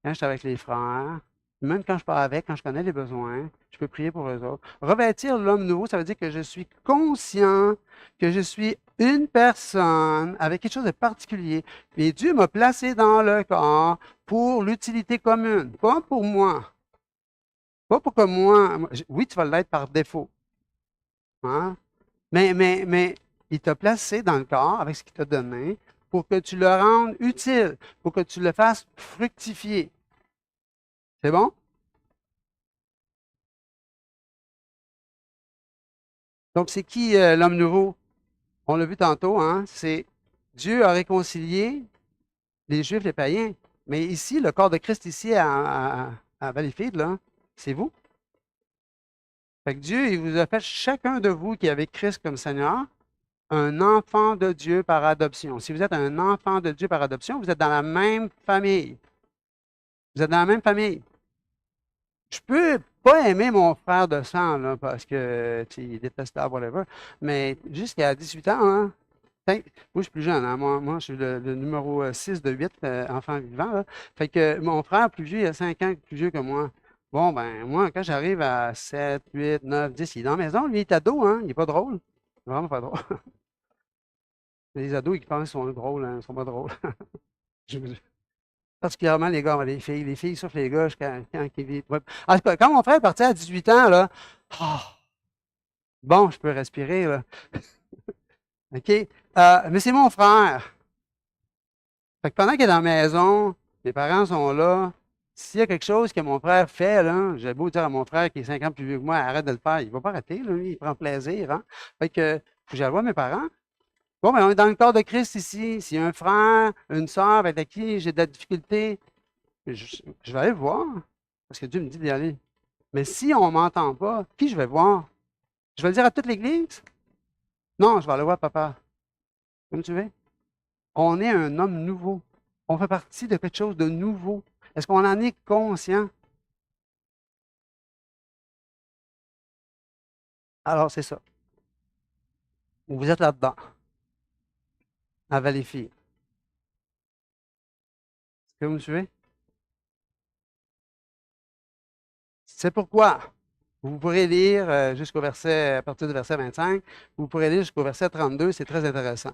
quand je suis avec les frères, même quand je pars avec, quand je connais les besoins, je peux prier pour eux autres. Revêtir l'homme nouveau, ça veut dire que je suis conscient que je suis une personne avec quelque chose de particulier. Et Dieu m'a placé dans le corps pour l'utilité commune, pas pour moi. Pas pour que moi, oui, tu vas l'être par défaut. Hein? Mais il t'a placé dans le corps avec ce qu'il t'a donné pour que tu le rendes utile, pour que tu le fasses fructifier. C'est bon? Donc, c'est qui l'homme nouveau? On l'a vu tantôt, hein? C'est Dieu a réconcilié les Juifs, les païens. Mais ici, le corps de Christ, ici à Valleyfield, là, c'est vous. Fait que Dieu, il vous a fait chacun de vous qui avez Christ comme Seigneur, un enfant de Dieu par adoption. Si vous êtes un enfant de Dieu par adoption, vous êtes dans la même famille. Vous êtes dans la même famille. Je peux pas aimer mon frère de sang, là, parce que il est détestable, whatever, mais jusqu'à 18 ans, hein, moi, je suis plus jeune. Hein, moi, je suis le numéro 6 de 8 enfants vivants. Là. Fait que mon frère plus vieux, il a 5 ans plus vieux que moi. Bon, ben, moi, quand j'arrive à 7, 8, 9, 10, il est dans la maison. Lui, il est ado, hein? Il n'est pas drôle. Il est vraiment pas drôle. Les ados, ils pensent qu'ils sont drôles, hein? Ils sont pas drôles. particulièrement les gars, les filles souffrent les gars quand ils vivent. Ouais. En tout cas, quand mon frère est parti à 18 ans, là, ah, bon, je peux respirer, là. OK? Mais c'est mon frère. Fait que pendant qu'il est dans la maison, mes parents sont là. S'il y a quelque chose que mon frère fait, là, j'ai beau dire à mon frère qui est 5 ans plus vieux que moi, arrête de le faire, il ne va pas arrêter, là, lui, il prend plaisir. Hein? Fait que, faut que j'aille voir mes parents. Bon, ben, on est dans le corps de Christ ici. S'il y a un frère, une sœur avec qui j'ai de la difficulté, je vais aller le voir. Parce que Dieu me dit d'y aller. Mais si on ne m'entend pas, qui je vais voir? Je vais le dire à toute l'Église? Non, je vais aller voir papa. Comme tu veux. On est un homme nouveau. On fait partie de quelque chose de nouveau. Est-ce qu'on en est conscient? Alors, c'est ça. Vous êtes là-dedans, avec les filles. Est-ce que vous me suivez? C'est pourquoi vous pourrez lire jusqu'au verset, à partir du verset 25, vous pourrez lire jusqu'au verset 32, c'est très intéressant.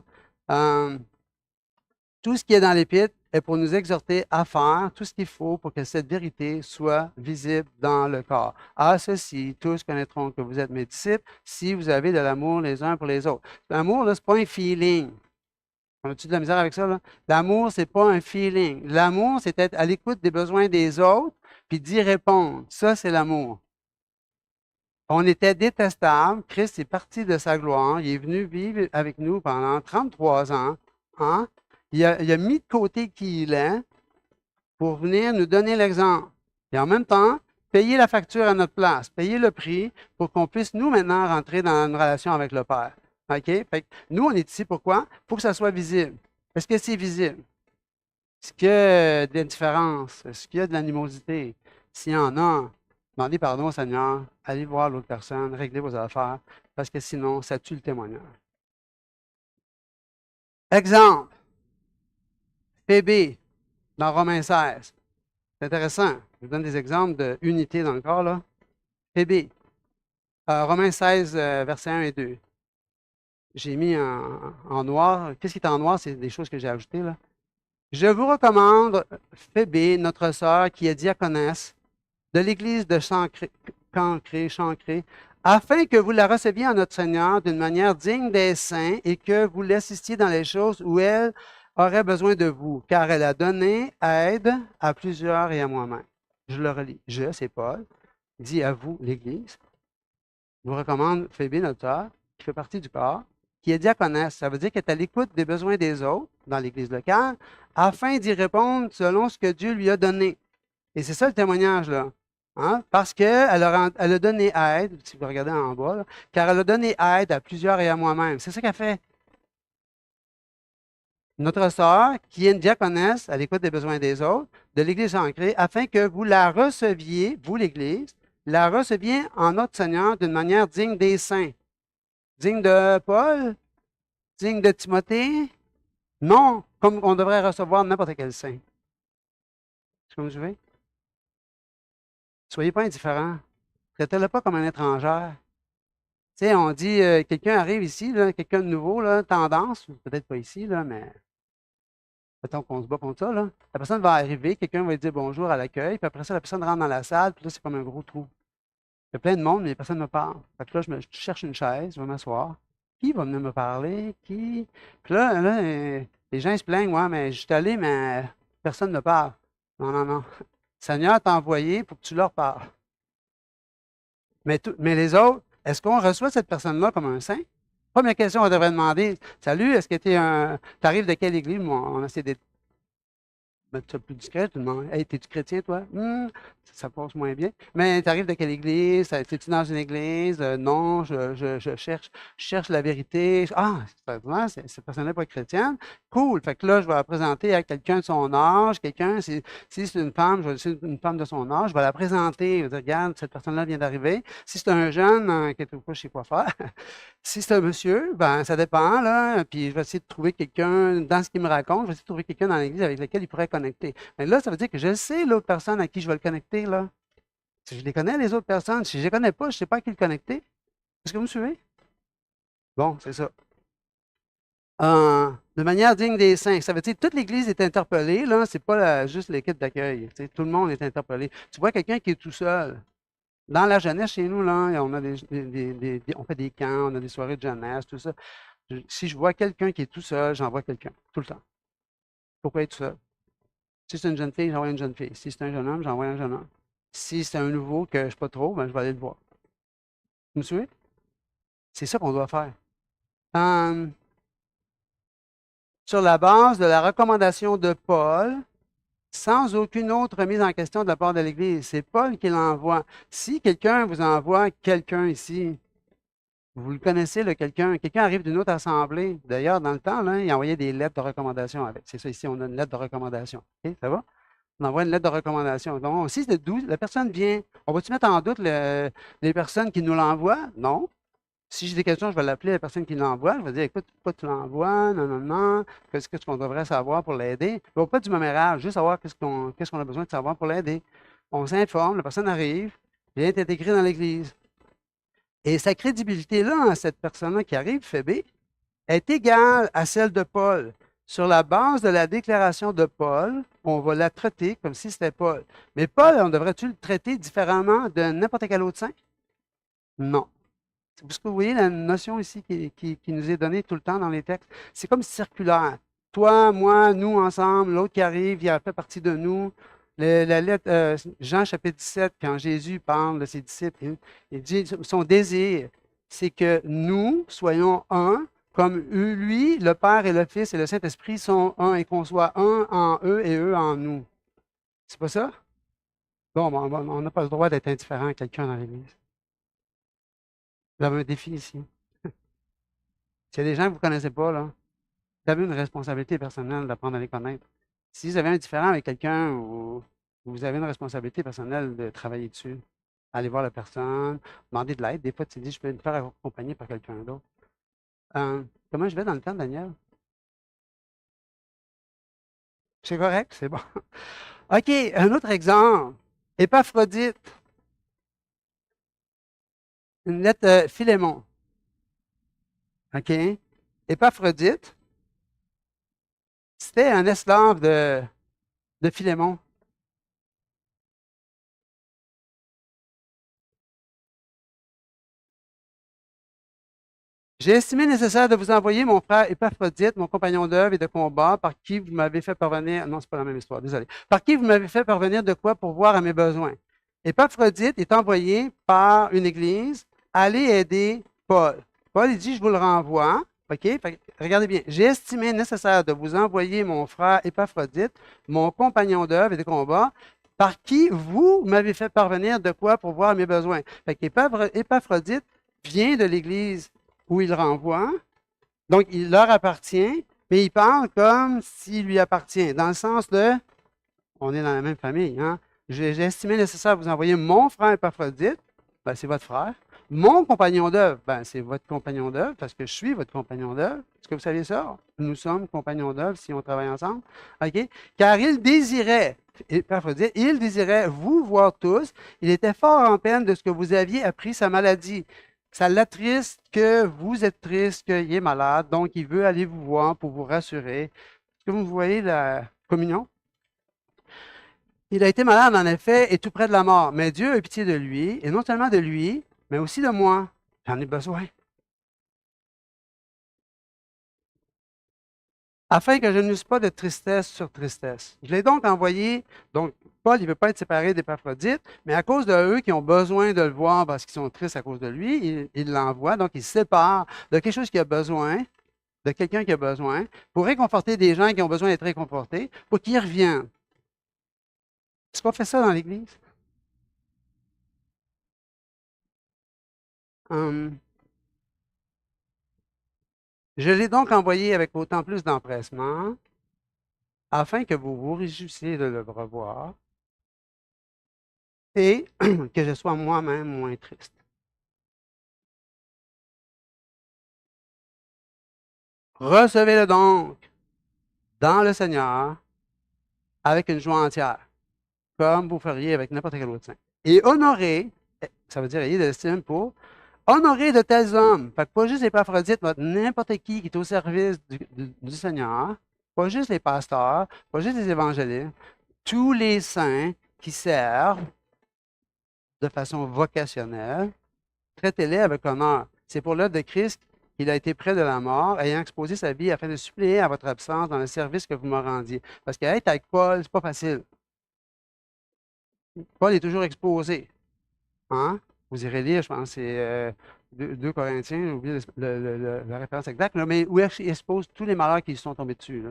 Tout ce qui est dans l'Épître est pour nous exhorter à faire tout ce qu'il faut pour que cette vérité soit visible dans le corps. À ceci, tous connaîtront que vous êtes mes disciples si vous avez de l'amour les uns pour les autres. L'amour, ce n'est pas un feeling. On a-tu de la misère avec ça? Là? L'amour, ce n'est pas un feeling. L'amour, c'est être à l'écoute des besoins des autres puis d'y répondre. Ça, c'est l'amour. On était détestables. Christ est parti de sa gloire. Il est venu vivre avec nous pendant 33 ans. Hein? Il a mis de côté qui il est pour venir nous donner l'exemple. Et en même temps, payer la facture à notre place, payer le prix pour qu'on puisse, nous, maintenant, rentrer dans une relation avec le Père. OK? Fait que nous, on est ici pourquoi? Pour que ça soit visible. Est-ce que c'est visible? Est-ce qu'il y a de l'indifférence? Est-ce qu'il y a de l'animosité? S'il y en a, demandez pardon au Seigneur, allez voir l'autre personne, réglez vos affaires, parce que sinon, ça tue le témoignage. Exemple, Phébé, dans Romains 16. C'est intéressant. Je vous donne des exemples d'unité dans le corps, là. Phébé, Romains 16, versets 1 et 2. J'ai mis en noir. Qu'est-ce qui est en noir? C'est des choses que j'ai ajoutées, là. Je vous recommande Phébé, notre sœur, qui est diaconesse de l'église de Chancré, afin que vous la receviez en notre Seigneur d'une manière digne des saints et que vous l'assistiez dans les choses où elle aurait besoin de vous, car elle a donné aide à plusieurs et à moi-même. Je le relis. Je, c'est Paul, dit à vous, l'Église. Je vous recommande Phébé, notre sœur, qui fait partie du corps, qui est diaconesse. Ça veut dire qu'elle est à l'écoute des besoins des autres dans l'Église locale, afin d'y répondre selon ce que Dieu lui a donné. Et c'est ça le témoignage, là. Hein? Parce qu'elle a donné aide, si vous regardez en bas, là, car elle a donné aide à plusieurs et à moi-même. C'est ça qu'elle fait. Notre sœur, qui est une diaconesse à l'écoute des besoins des autres, de l'Église ancrée, afin que vous la receviez, vous l'Église, la receviez en notre Seigneur d'une manière digne des saints. Digne de Paul? Digne de Timothée? Non, comme on devrait recevoir n'importe quel saint. Est-ce que vous suivez? Soyez pas indifférents. Traitez-le pas comme un étranger. Tu sais, on dit, quelqu'un arrive ici, là, quelqu'un de nouveau, là, tendance, peut-être pas ici, là, mais mettons qu'on se bat contre ça, là. La personne va arriver, quelqu'un va lui dire bonjour à l'accueil, puis après ça, la personne rentre dans la salle, puis là, c'est comme un gros trou. Il y a plein de monde, mais personne ne me parle. Fait que là, je cherche une chaise, je vais m'asseoir. Qui va venir me parler? Qui? Puis là, les gens ils se plaignent, ouais, mais je suis allé, mais personne ne parle. Non, non, non. Le Seigneur t'a envoyé pour que tu leur parles. Mais les autres, est-ce qu'on reçoit cette personne-là comme un saint? Première question, on devrait demander, salut, est-ce que tu arrives de quelle église? Moi, on essaie d'être plus discret, tout le monde. Hey, t'es-tu chrétien, toi? Ça passe moins bien. Mais tu arrives de quelle église? Es-tu dans une église? Non, je cherche la vérité. Ah, cette personne-là n'est pas chrétienne. Cool. Fait que là, je vais la présenter à quelqu'un de son âge. Si c'est une femme, je vais laisser une femme de son âge, je vais la présenter. Je vais dire, regarde, cette personne-là vient d'arriver. Si c'est un jeune qui n'est pas, je sais quoi faire. Si c'est un monsieur, ben ça dépend, là. Puis je vais essayer de trouver quelqu'un, dans ce qu'il me raconte, je vais essayer de trouver quelqu'un dans l'église avec lequel il pourrait connecter. Mais là, ça veut dire que je sais l'autre personne à qui je vais le connecter, là. Si je les connais, les autres personnes, si je ne les connais pas, je ne sais pas à qui le connecter. Est-ce que vous me suivez? Bon, c'est ça. De manière digne des saints. Ça veut dire que toute l'Église est interpellée, là, c'est pas juste l'équipe d'accueil. Tout le monde est interpellé. Tu vois quelqu'un qui est tout seul. Dans la jeunesse, chez nous, là, on a on fait des camps, on a des soirées de jeunesse, tout ça. Si je vois quelqu'un qui est tout seul, j'envoie quelqu'un, tout le temps. Pourquoi être tout seul? Si c'est une jeune fille, j'envoie une jeune fille. Si c'est un jeune homme, j'envoie un jeune homme. Si c'est un nouveau que je ne sais pas trop, ben, je vais aller le voir. Vous me suivez? C'est ça qu'on doit faire. Sur la base de la recommandation de Paul, sans aucune autre remise en question de la part de l'Église. C'est Paul qui l'envoie. Si quelqu'un vous envoie quelqu'un ici, vous le connaissez, quelqu'un arrive d'une autre assemblée. D'ailleurs, dans le temps, là, il envoyait des lettres de recommandation avec. C'est ça ici, on a une lettre de recommandation. OK, ça va? On envoie une lettre de recommandation. Donc, si d'où la personne vient, on va-tu mettre en doute les personnes qui nous l'envoient? Non. Si j'ai des questions, je vais l'appeler la personne qui l'envoie. Je vais dire, écoute, pourquoi tu l'envoies? Non, non, non. Qu'est-ce qu'on devrait savoir pour l'aider? Pas du mémérage, juste savoir qu'est-ce qu'on a besoin de savoir pour l'aider. On s'informe, la personne arrive, vient être intégrée dans l'Église. Et sa crédibilité-là, cette personne-là qui arrive, Phébé, est égale à celle de Paul. Sur la base de la déclaration de Paul, on va la traiter comme si c'était Paul. Mais Paul, on devrait-tu le traiter différemment de n'importe quel autre saint? Non. Parce que vous voyez la notion ici qui nous est donnée tout le temps dans les textes. C'est comme circulaire. Toi, moi, nous, ensemble, l'autre qui arrive, il a fait partie de nous. La lettre, Jean chapitre 17, quand Jésus parle de ses disciples, il dit son désir, c'est que nous soyons un, comme lui, le Père et le Fils et le Saint-Esprit sont un, et qu'on soit un en eux et eux en nous. C'est pas ça? Bon, on n'a pas le droit d'être indifférent à quelqu'un dans l'Église. Vous avez un défi ici. S'il y a des gens que vous ne connaissez pas, là, vous avez une responsabilité personnelle d'apprendre à les connaître. Si vous avez un différend avec quelqu'un ou vous avez une responsabilité personnelle de travailler dessus, aller voir la personne, demander de l'aide. Des fois, tu te dis, je peux me faire accompagner par quelqu'un d'autre. Comment je vais dans le temps, Daniel? C'est correct? C'est bon. OK, un autre exemple. Épaphrodite. Une lettre Philémon. OK? Épaphrodite, c'était un esclave de Philémon. J'ai estimé nécessaire de vous envoyer mon frère Épaphrodite, mon compagnon d'œuvre et de combat, par qui vous m'avez fait parvenir. Non, c'est pas la même histoire, désolé. Par qui vous m'avez fait parvenir de quoi pour voir à mes besoins. Épaphrodite est envoyé par une église aller aider Paul. Paul, il dit, je vous le renvoie. OK? Regardez bien. J'ai estimé nécessaire de vous envoyer mon frère Épaphrodite, mon compagnon d'œuvre et de combat, par qui vous m'avez fait parvenir de quoi pour voir à mes besoins. Épaphrodite vient de l'église où il renvoie. Donc, il leur appartient, mais il parle comme s'il lui appartient, dans le sens de, on est dans la même famille, hein? J'ai estimé nécessaire de vous envoyer mon frère Épaphrodite, ben, c'est votre frère. Mon compagnon d'œuvre, ben, c'est votre compagnon d'œuvre, parce que je suis votre compagnon d'œuvre. Est-ce que vous savez ça? Nous sommes compagnons d'œuvre si on travaille ensemble. OK? Car il désirait, Épaphrodite, il désirait vous voir tous. Il était fort en peine de ce que vous aviez appris sa maladie. Ça l'attriste que vous êtes triste, qu'il est malade, donc il veut aller vous voir pour vous rassurer. Est-ce que vous voyez la communion? Il a été malade, en effet, et tout près de la mort. Mais Dieu a eu pitié de lui, et non seulement de lui, mais aussi de moi. J'en ai besoin. Afin que je n'eusse pas de tristesse sur tristesse. Je l'ai donc envoyé. Donc, Paul, il ne veut pas être séparé d'Épaphrodite, mais à cause de eux qui ont besoin de le voir parce qu'ils sont tristes à cause de lui, il l'envoie. Donc, il se sépare de quelque chose qui a besoin, de quelqu'un qui a besoin, pour réconforter des gens qui ont besoin d'être réconfortés, pour qu'ils reviennent. C'est pas fait ça dans l'Église? Je l'ai donc envoyé avec autant plus d'empressement, afin que vous vous réjouissiez de le revoir et que je sois moi-même moins triste. Recevez-le donc dans le Seigneur avec une joie entière, comme vous feriez avec n'importe quel autre saint. Et honorez, ça veut dire ayez de l'estime pour, Honorez de tels hommes. Fait que pas juste les Épaphrodites, mais n'importe qui est au service du Seigneur. Pas juste les pasteurs, pas juste les évangélistes. Tous les saints qui servent de façon vocationnelle, traitez-les avec honneur. C'est pour l'œuvre de Christ qu'il a été près de la mort, ayant exposé sa vie afin de suppléer à votre absence dans le service que vous me rendiez. Parce qu'être avec Paul, c'est pas facile. Paul est toujours exposé. Hein? Vous irez lire, je pense, c'est 2 Corinthiens, j'ai oublié la référence exacte, là, mais où il expose tous les malheurs qui lui sont tombés dessus. Là.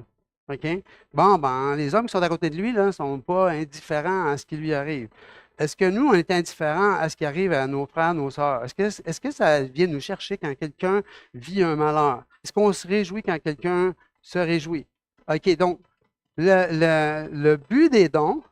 OK? Bon, ben, les hommes qui sont à côté de lui ne sont pas indifférents à ce qui lui arrive. Est-ce que nous, on est indifférents à ce qui arrive à nos frères, nos sœurs? Est-ce que ça vient nous chercher quand quelqu'un vit un malheur? Est-ce qu'on se réjouit quand quelqu'un se réjouit? OK, donc, le but des dons,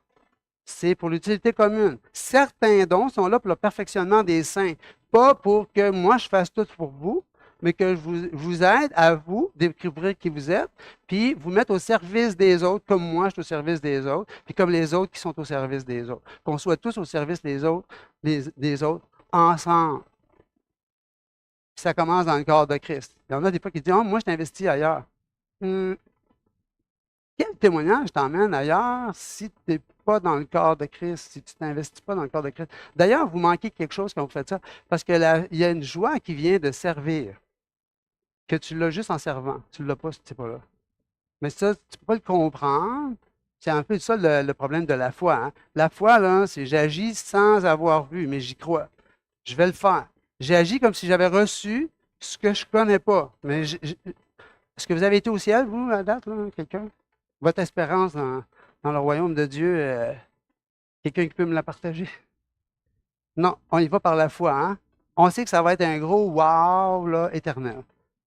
c'est pour l'utilité commune. Certains dons sont là pour le perfectionnement des saints, pas pour que moi je fasse tout pour vous, mais que je vous aide à vous découvrir qui vous êtes, puis vous mettre au service des autres, comme moi je suis au service des autres, puis comme les autres qui sont au service des autres. Qu'on soit tous au service des autres, des autres, ensemble. Puis ça commence dans le corps de Christ. Il y en a des fois qui disent, oh, moi je t'investis ailleurs. Quel témoignage t'emmène ailleurs si tu n'es pas dans le corps de Christ, si tu ne t'investis pas dans le corps de Christ? D'ailleurs, vous manquez quelque chose quand vous faites ça, parce qu'il y a une joie qui vient de servir, que tu l'as juste en servant. Tu ne l'as pas si tu n'es pas là. Mais ça, tu ne peux pas le comprendre. C'est un peu ça le problème de la foi. Hein. La foi, là, c'est j'agis sans avoir vu, mais j'y crois. Je vais le faire. J'agis comme si j'avais reçu ce que je ne connais pas. Mais est-ce que vous avez été au ciel, vous, à date, là, quelqu'un? Votre espérance dans le royaume de Dieu, quelqu'un qui peut me la partager? Non, on y va par la foi, hein? On sait que ça va être un gros wow, là, éternel.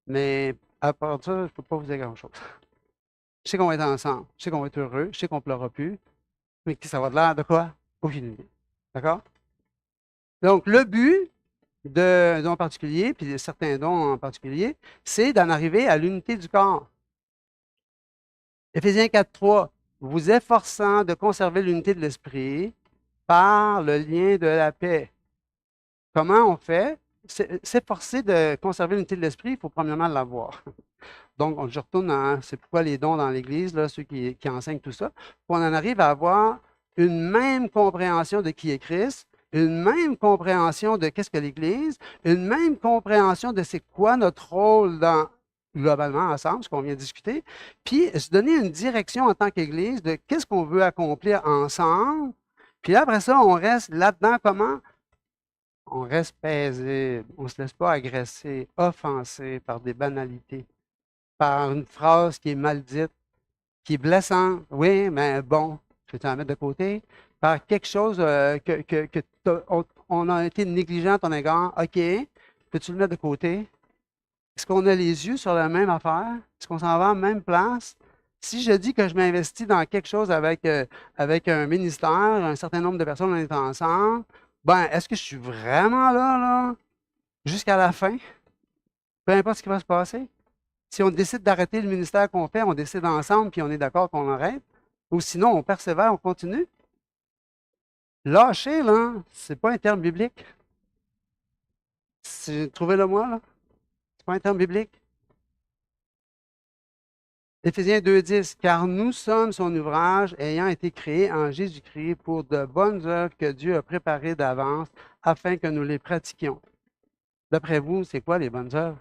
Mais à part ça, je ne peux pas vous dire grand-chose. Je sais qu'on va être ensemble, je sais qu'on va être heureux, je sais qu'on ne pleurera plus, mais que ça va de l'air de quoi? Aucune idée. D'accord? Donc, le but d'un don particulier, puis de certains dons en particulier, c'est d'en arriver à l'unité du corps. Éphésiens 4.3, vous efforçant de conserver l'unité de l'esprit par le lien de la paix. Comment on fait? S'efforcer de conserver l'unité de l'esprit, il faut premièrement l'avoir. Donc, je retourne c'est pourquoi les dons dans l'Église, là, ceux qui enseignent tout ça, qu'on en arrive à avoir une même compréhension de qui est Christ, une même compréhension de qu'est-ce que l'Église, une même compréhension de c'est quoi notre rôle globalement ensemble, ce qu'on vient de discuter, puis se donner une direction en tant qu'Église de qu'est-ce qu'on veut accomplir ensemble. Puis après ça, on reste là-dedans comment? On reste paisible, on ne se laisse pas agresser, offenser par des banalités, par une phrase qui est mal dite, qui est blessante. Oui, mais bon, je vais t'en mettre de côté. Par quelque chose que on a été négligent à ton égard. OK, peux-tu le mettre de côté? Est-ce qu'on a les yeux sur la même affaire? Est-ce qu'on s'en va à la même place? Si je dis que je m'investis dans quelque chose avec un ministère, un certain nombre de personnes, on est ensemble, ben, est-ce que je suis vraiment là, jusqu'à la fin? Peu importe ce qui va se passer. Si on décide d'arrêter le ministère qu'on fait, on décide ensemble, puis on est d'accord qu'on arrête. Ou sinon, on persévère, on continue. Lâcher, là, c'est pas un terme biblique. Trouvez-le moi, là. C'est pas un terme biblique. Éphésiens 2.10, car nous sommes son ouvrage ayant été créé en Jésus-Christ pour de bonnes œuvres que Dieu a préparées d'avance afin que nous les pratiquions. D'après vous, c'est quoi les bonnes œuvres?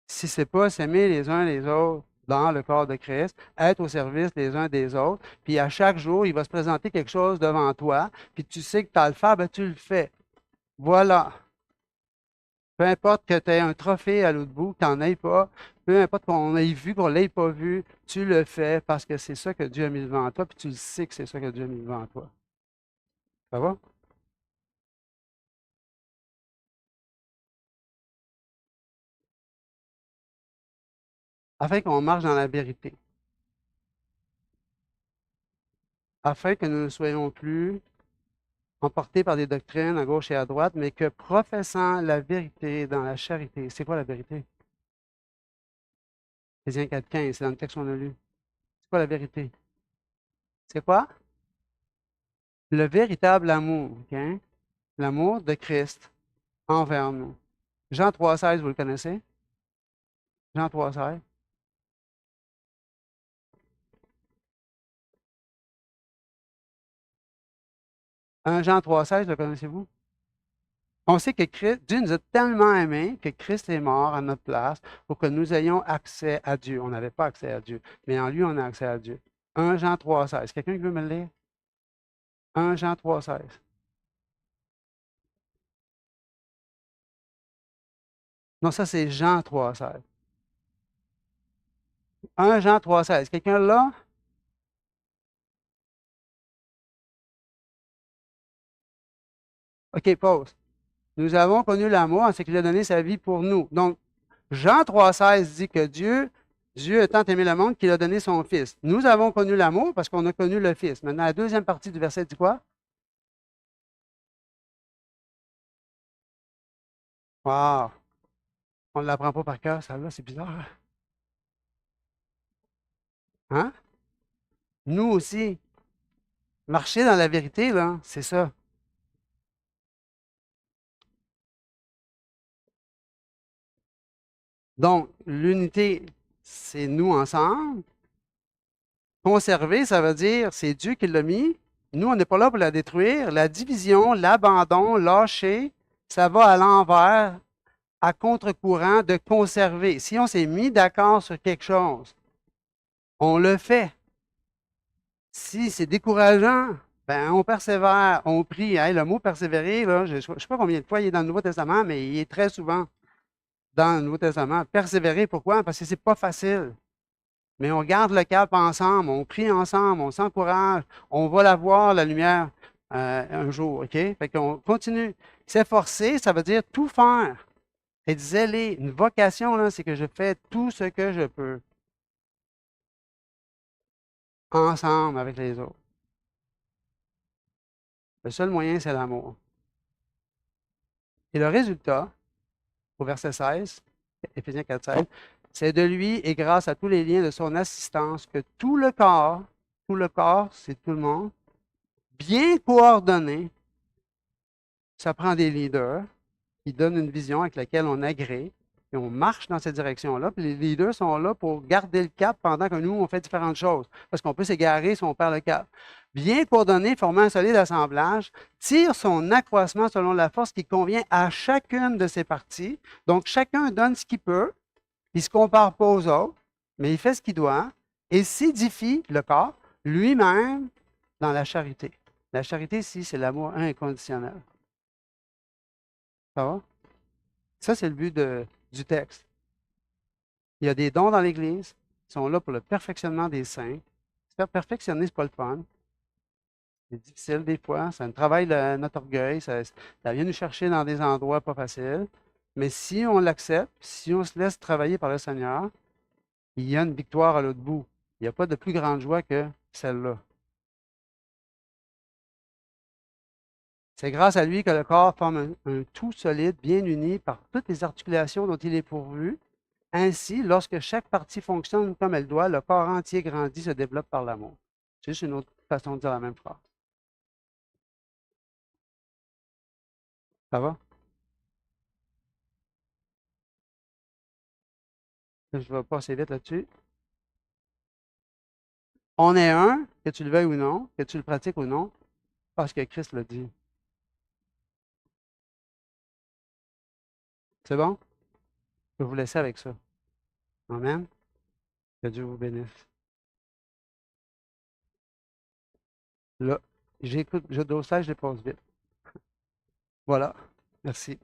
Si ce n'est pas s'aimer les uns les autres dans le corps de Christ, être au service les uns des autres, puis à chaque jour, il va se présenter quelque chose devant toi, puis tu sais que tu as à le faire, ben tu le fais. Voilà. Peu importe que tu aies un trophée à l'autre bout, que tu n'en aies pas, peu importe qu'on ait vu, qu'on ne l'ait pas vu, tu le fais parce que c'est ça que Dieu a mis devant toi, puis tu le sais que c'est ça que Dieu a mis devant toi. Ça va? Afin qu'on marche dans la vérité. Afin que nous ne soyons plus emportés par des doctrines à gauche et à droite, mais que professant la vérité dans la charité. C'est quoi la vérité? Éphésiens 4.15, c'est dans le texte qu'on a lu. C'est quoi la vérité? C'est quoi? Le véritable amour. Okay? L'amour de Christ envers nous. Jean 3,16, vous le connaissez? Jean 3,16. 1 Jean 3,16, le connaissez-vous? On sait que Dieu nous a tellement aimés que Christ est mort à notre place pour que nous ayons accès à Dieu. On n'avait pas accès à Dieu, mais en lui, on a accès à Dieu. 1 Jean 3,16. Quelqu'un qui veut me le lire? 1 Jean 3,16. Non, ça, c'est Jean 3,16. 1 Jean 3,16. Quelqu'un là? OK, pause. Nous avons connu l'amour en ce qu'il a donné sa vie pour nous. Donc, Jean 3,16 dit que Dieu a tant aimé le monde qu'il a donné son Fils. Nous avons connu l'amour parce qu'on a connu le Fils. Maintenant, la deuxième partie du verset dit quoi? Wow! On ne l'apprend pas par cœur, ça là, c'est bizarre. Hein? Nous aussi. Marcher dans la vérité, là, c'est ça. Donc, l'unité, c'est nous ensemble. Conserver, ça veut dire c'est Dieu qui l'a mis. Nous, on n'est pas là pour la détruire. La division, l'abandon, lâcher, ça va à l'envers, à contre-courant de conserver. Si on s'est mis d'accord sur quelque chose, on le fait. Si c'est décourageant, ben on persévère, on prie. Hey, le mot persévérer, là, je ne sais pas combien de fois il est dans le Nouveau Testament, mais il est très souvent dans le Nouveau Testament. Persévérer, pourquoi? Parce que c'est pas facile. Mais on garde le cap ensemble, on prie ensemble, on s'encourage, on va la voir, la lumière, un jour, OK? Fait qu'on continue. S'efforcer, ça veut dire tout faire. Être zélé. Une vocation, là, c'est que je fais tout ce que je peux ensemble avec les autres. Le seul moyen, c'est l'amour. Et le résultat, au verset 16, Éphésiens 4, 16, c'est de lui et grâce à tous les liens de son assistance que tout le corps, c'est tout le monde, bien coordonné, ça prend des leaders qui donnent une vision avec laquelle on agrée et on marche dans cette direction-là. Puis les leaders sont là pour garder le cap pendant que nous, on fait différentes choses. Parce qu'on peut s'égarer si on perd le cap. Bien coordonné, formant un solide assemblage, tire son accroissement selon la force qui convient à chacune de ses parties. Donc, chacun donne ce qu'il peut. Il ne se compare pas aux autres, mais il fait ce qu'il doit et s'édifie le corps lui-même dans la charité. La charité, ici, c'est l'amour inconditionnel. Ça va? Ça, c'est le but du texte. Il y a des dons dans l'Église qui sont là pour le perfectionnement des saints. Se faire perfectionner, ce n'est pas le fun. C'est difficile des fois. Ça nous travaille notre orgueil. Ça vient nous chercher dans des endroits pas faciles. Mais si on l'accepte, si on se laisse travailler par le Seigneur, il y a une victoire à l'autre bout. Il n'y a pas de plus grande joie que celle-là. C'est grâce à lui que le corps forme un tout solide, bien uni par toutes les articulations dont il est pourvu. Ainsi, lorsque chaque partie fonctionne comme elle doit, le corps entier grandit, se développe par l'amour. C'est juste une autre façon de dire la même phrase. Ça va? Je vais passer vite là-dessus. On est un, que tu le veuilles ou non, que tu le pratiques ou non, parce que Christ l'a dit. C'est bon? Je vais vous laisser avec ça. Amen. Que Dieu vous bénisse. Là, j'écoute, je dossage, je les passe vite. Voilà. Merci.